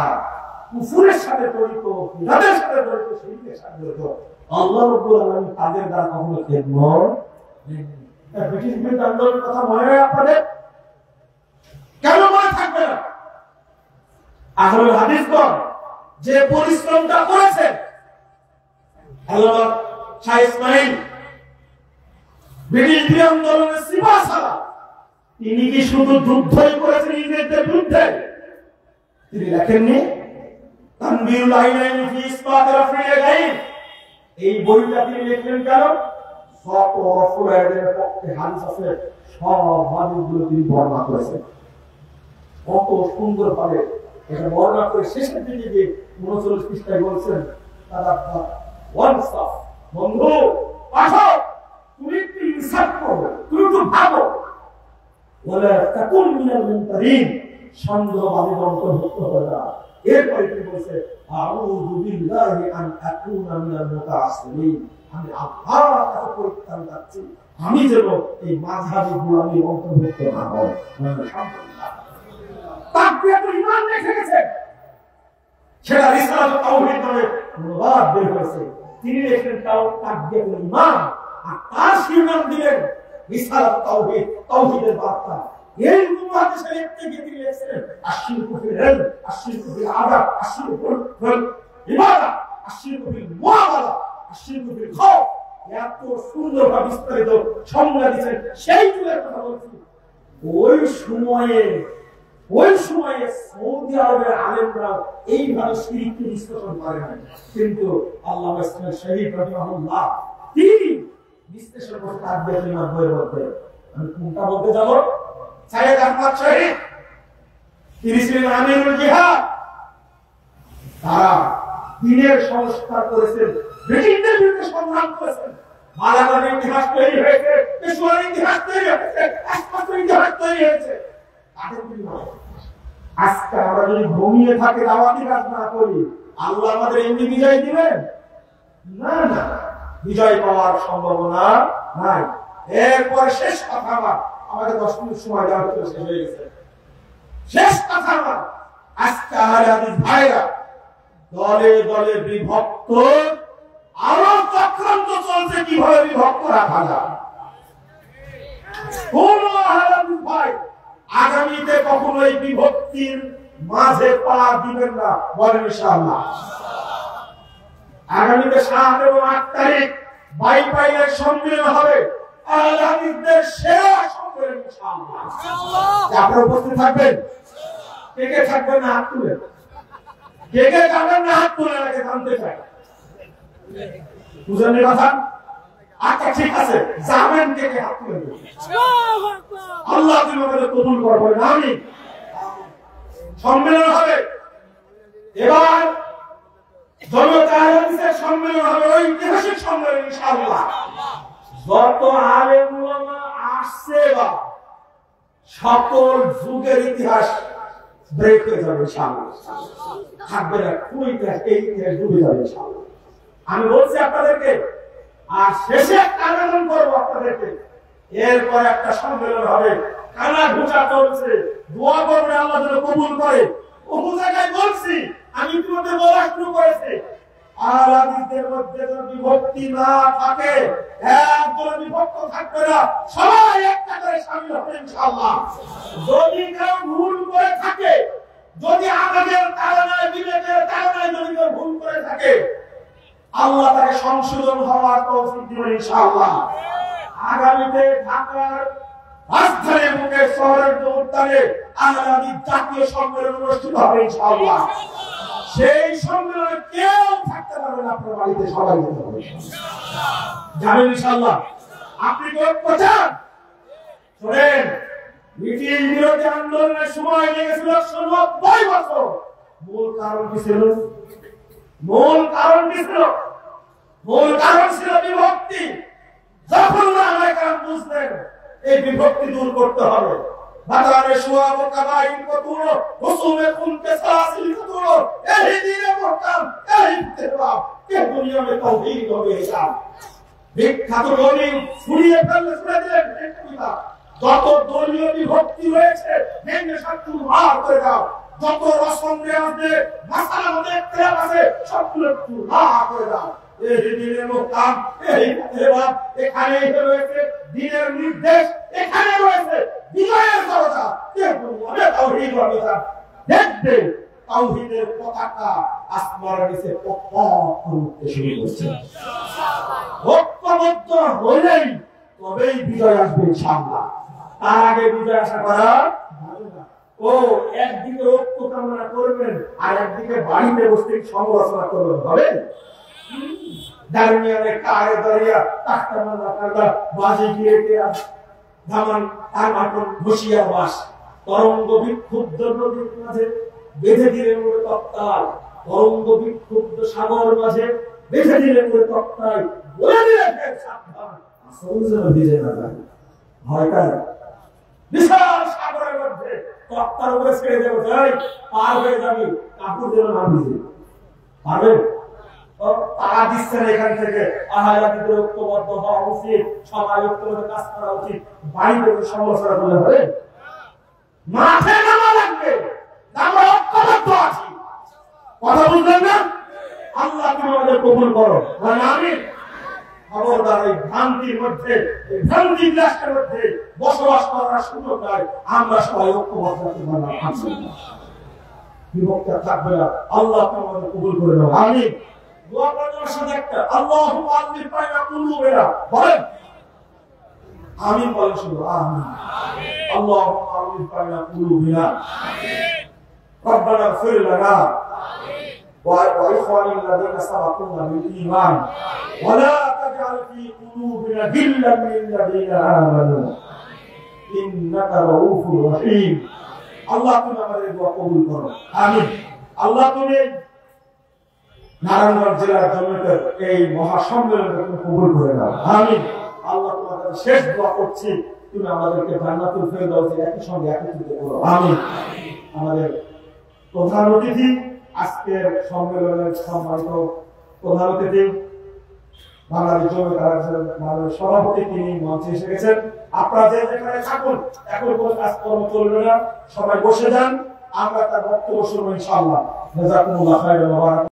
কুফরের সাথে জড়িত, বিদাতের সাথে জড়িত, শিরকের সাথে জড়িত, আল্লাহ রাব্বুল আলামিন তাদের দ্বারা কখনো খেদমত নেননি। ব্রিটিশ বিরোধী আন্দোলনের কথা মনে হয় আপনাদের? কেন মনে থাকবে না? আহলুল হাদিসগণ যে পরিশ্রমটা করেছে, আল্লামা শাহ ইসমাইল ব্রিটিশ বিরোধী আন্দোলনের সিপাহ সালার, তিনি কি শুধু যুদ্ধই করেছেন ইংরেজদের বিরুদ্ধে? তিনি লেখেননি তানবীরুল আইনাইন ফি ইসবাত রাফিল গায়ব, এই বইটা তিনি লিখলেন কেন? সব রফুলের পক্ষে হাদিস আছে, সব হাদিসগুলো তিনি বর্ণনা করেছেন। কত সুন্দর ভাবে এটা বর্ণনা করে শেষের দিকে যে 39 পৃষ্ঠায় বলছেন, তারা ওয়ানসাফ, বন্ধু পাঠক, তুমি একটু ইনসাফ করো, তুমি একটু ভাবো, ওয়ালা তাকুন মিনাল মুনকারিন, সন্দেহবাদীদের অন্তর্ভুক্ত হবে না। এরপরে তিনি বলছে, আউযু বিল্লাহি আন আকুনা মিনাল মুতাআসসিলিন, আমি আল্লাহর কাছে পরিত্রাণ চাচ্ছি, আমি যেন এই মাযহাবী গোলামির অন্তর্ভুক্ত না হই। আলহামদুলিল্লাহ। তাকবীরাতুল ঈমান লিখে গেছে, সেটা রিসালাতুত তাওহীদ নামে অনুবাদ বের হয়েছে। তিনি লিখলেন তাকবীরাতুল ঈমান, আর তার শিরোনাম দিলেন রিসালাতুত তাওহীদ, তাওহীদের বার্তা। এই মুহাদ্দিসের লিখতে গিয়ে তিনি লিখছেন আশিরকু ফিল ইলম, আশিরকু ফিল আদাব, আশিরকু ফিল ইবাদা, আশিরকু ফিল মুআমালা, আশিরকু ফিল খাউফ। এত সুন্দরভাবে বিস্তারিত সংজ্ঞা দিয়েছেন। সেই যুগের কথা বলছি। ওই সময়ে সৌদি আরবের আলেমরা এইভাবে শিরককে বিশ্লেষণ করে নাই, কিন্তু আল্লামা ইসমাঈল শহীদ রাহিমাহুল্লাহ তিনি বিশ্লেষণ করে তাকবীরাতুল ঈমান বইয়ের মধ্যে। আমি কোনটা বলতে যাব? সাইয়েদ আহমদ শহীদ, তিনি ছিলেন আমিরুল জিহাদ। তারা দ্বীনের সংস্কার করেছেন, ব্রিটিশদের বিরুদ্ধে সংগ্রাম করেছেন। মালাগার ইতিহাস তৈরি হয়েছে, পেশোয়ার ইতিহাস তৈরি হয়েছে, আসফাকের ইতিহাস তৈরি হয়েছে। আজকে আমরা যদি ঘুমিয়ে থাকি, দাওয়াতি কাজ না করি, আল্লাহ আমাদের এমনি বিজয় দিবেন? না না, বিজয় পাওয়ার সম্ভাবনা নাই। এরপরে শেষ কথা, আমাদের 10 মিনিট সময় দেওয়া শেষ হয়ে গেছে। শেষ কথা, আজকে আহলে হাদিস ভাইরা দলে দলে বিভক্ত, আরো চক্রান্ত চলছে কিভাবে বিভক্ত রাখা যায়। কোন আহলে হাদিস ভাই আগামীতে কখনো এই বিভক্তির মাঝে পা দিবেন না, বলেন ইনশাআল্লাহ। আগামীতে 7 এবং 8 তারিখ বাইপাইলের সম্মেলন হবে, আহলে হাদিসদের সেরা সম্মেলন ইনশাআল্লাহ। আপনারা উপস্থিত থাকবেন? কে কে থাকবেন না হাত তুলেন? কে কে যাবেন না হাত তুলে আগে জানতে চাই। বুঝলেন কথা? আচ্ছা ঠিক আছে, যাবেন কে কে হাত তুলে? আল্লাহ তুমি আমাদের কবুল করবেন, আমিন। সম্মেলন হবে এবার জমিয়ত আহলে হাদিসের সম্মেলন হবে, ঐতিহাসিক সম্মেলন ইনশাআল্লাহ। যত আলেম উলামা আসছে বা সকল যুগের ইতিহাস ব্রেক হয়ে যাবে ইনশাআল্লাহ। থাকবে না কোন ইতিহাস, এই ইতিহাস ডুবে যাবে ইনশাআল্লাহ। আমি বলছি আপনাদেরকে, আর শেষে একটা আবেদন করবো আপনাদেরকে, এরপর একটা সম্মেলন হবে, কানা ঘুষা চলছে, দোয়া করবে আল্লাহ যেন কবুল করে। বহু জায়গায় বলছি, আমি ইতিমধ্যে বলা শুরু করেছি, আহলে হাদিসদের মধ্যে যদি বিভক্তি না থাকে, একজন বিভক্ত থাকবে না, সবাই একটা করে শামিল হবে ইনশাআল্লাহ। যদি কেউ ভুল করে থাকে, যদি আমাদের কারণে বিবেকের কারণে যদি কেউ ভুল করে থাকে, আল্লাহ তাকে সংশোধন হওয়ার তৌফিক দিবেন ইনশাআল্লাহ। আগামীতে ঢাকার রাজধানীর মুখে শহরের উদ্যানে আহলে হাদিস জাতীয় সম্মেলন অনুষ্ঠিত হবে ইনশাআল্লাহ। সেই সম্মেলনে কেউ থাকতে পারবে না, আপনার বাড়িতে সবাই যেতে হবে যাবেন ইনশাআল্লাহ। আপনি কি ঐক্য চান? শোনেন, ব্রিটিশ বিরোধী আন্দোলনের সময় লেগেছিল 90 বছর। মূল কারণ কি ছিল? মূল কারণ কি ছিল? মূল কারণ ছিল বিভক্তি। যখন ওলামায়ে কেরাম বুঝলেন এই বিভক্তি দূর করতে হবে, বাজারে শুয়াব কাবাইন কতুরো রসুমে কুনকে সালাসিল কতুরো এই দিনে মুহতাম এই ইত্তেফাক কে দুনিয়া মে তাওহীদ হবে হিসাব। বিখ্যাত বলি ছড়িয়ে ফেললে ছড়িয়ে দিলেন একটা, যত দলীয় বিভক্তি রয়েছে ভেঙে সব চুরমার করে দাও, যত রসম রেওয়াজে মাসালা মধ্যে ইখতিলাফ আছে সবগুলো চুরমার করে দাও। এই দিনের মুহতাম এই ইত্তেফাক এখানে রয়েছে, দিনের নির্দেশ এখানে রয়েছে, বিজয়ের দরজা কে দুনিয়া মে তাওহীদ হবে হিসাব। দেখবে তাওহীদের পতাকা আসমানের নিচে পপ করতে শুরু করছে। ঐক্যবদ্ধ হলেই তবেই বিজয় আসবে ইনশাআল্লাহ। তার আগে বিজয় আশা করা যাবে না। ও একদিকে ঐক্য কামনা করবেন আর একদিকে বাড়িতে বসে সমালোচনা করবেন, হবে? দারমিয়ানে কারে দরিয়া তাকতা মানা কাদা বাজি গিয়ে গিয়া ধামান আর মাটন বসিয়া বাস, তরঙ্গ বিক্ষুব্ধ নদীর মাঝে বেঁধে দিলেন ওরে তক্তাল, তরঙ্গ বিক্ষুব্ধ সাগর মাঝে বেঁধে দিলেন ওরে তক্তাল, বলে দিলেন সাবধান আসল যেন ভিজে না যায়। ভয়কার বিশাল সাগরের মধ্যে তক্তার উপরে ছেড়ে দেবো, যাই পার হয়ে যাবি, কাপড় যেন না ভিজে, পারবে? তারা দিচ্ছেন এখান থেকে আহলে হাদিসদের ঐক্যবদ্ধ হওয়া উচিত, সবাই ঐক্যবদ্ধ কাজ করা উচিত। বাড়িতে সমালোচনা করলে হবে? মাঠে নামা লাগবে, আমরা ঐক্যবদ্ধ আছি। কথা বুঝলেন না? আল্লাহ তুমি আমাদের কবুল করো, আমিন। খবরদার এই ভ্রান্তির মধ্যে, এই ভ্রান্তি রাষ্ট্রের মধ্যে বসবাস করার সুযোগ নাই। আমরা সবাই ঐক্যবদ্ধ আছি, বিভক্ত থাকবে না। আল্লাহ তুমি আমাদের কবুল করে নাও, আমিন। দোয়া করার সাথে একটা আল্লাহুম্মা আল্লিফ বাইনা কুলুবিনা বলেন, আমিন বলেন শুধু, আমিন। আল্লাহুম্মা আল্লিফ বাইনা কুলুবিনা, আমিন। রব্বানা ইগফির লানা ওয়া ইখওয়ানিনা আল্লাযীনা সাবাকুনা বিল ঈমান ওয়া লা তাজআল ফী কুলুবিনা গিল্লান লিল্লাযীনা আমানু ইন্নাকা রাউফুর রহিম। আল্লাহ তুমি আমাদের দোয়া কবুল করো, আমিন। আল্লাহ তুমি নারায়ণগঞ্জ জেলার জমিয়তের এই মহাসম্মেলনে তুমি কবুল করে নাও, আমিন। আল্লাহ তোমার কাছে শেষ দোয়া করছি, তুমি আমাদেরকে জান্নাতুল ফেরদাউসে একই সঙ্গে একত্রিত করো, আমিন। আমাদের প্রধান অতিথি, আজকের সম্মেলনের সম্মানিত প্রধান অতিথি বাংলাদেশ জমিয়ত আহলে সভাপতি, তিনি মঞ্চে এসে গেছেন। আপনারা যে যেখানে থাকুন, এখন কোনো কাজকর্ম চলবে না, সবাই বসে যান, আমরা তার বক্তব্য শুনবো ইনশাআল্লাহ। জাযাকুমুল্লাহু খাইরান।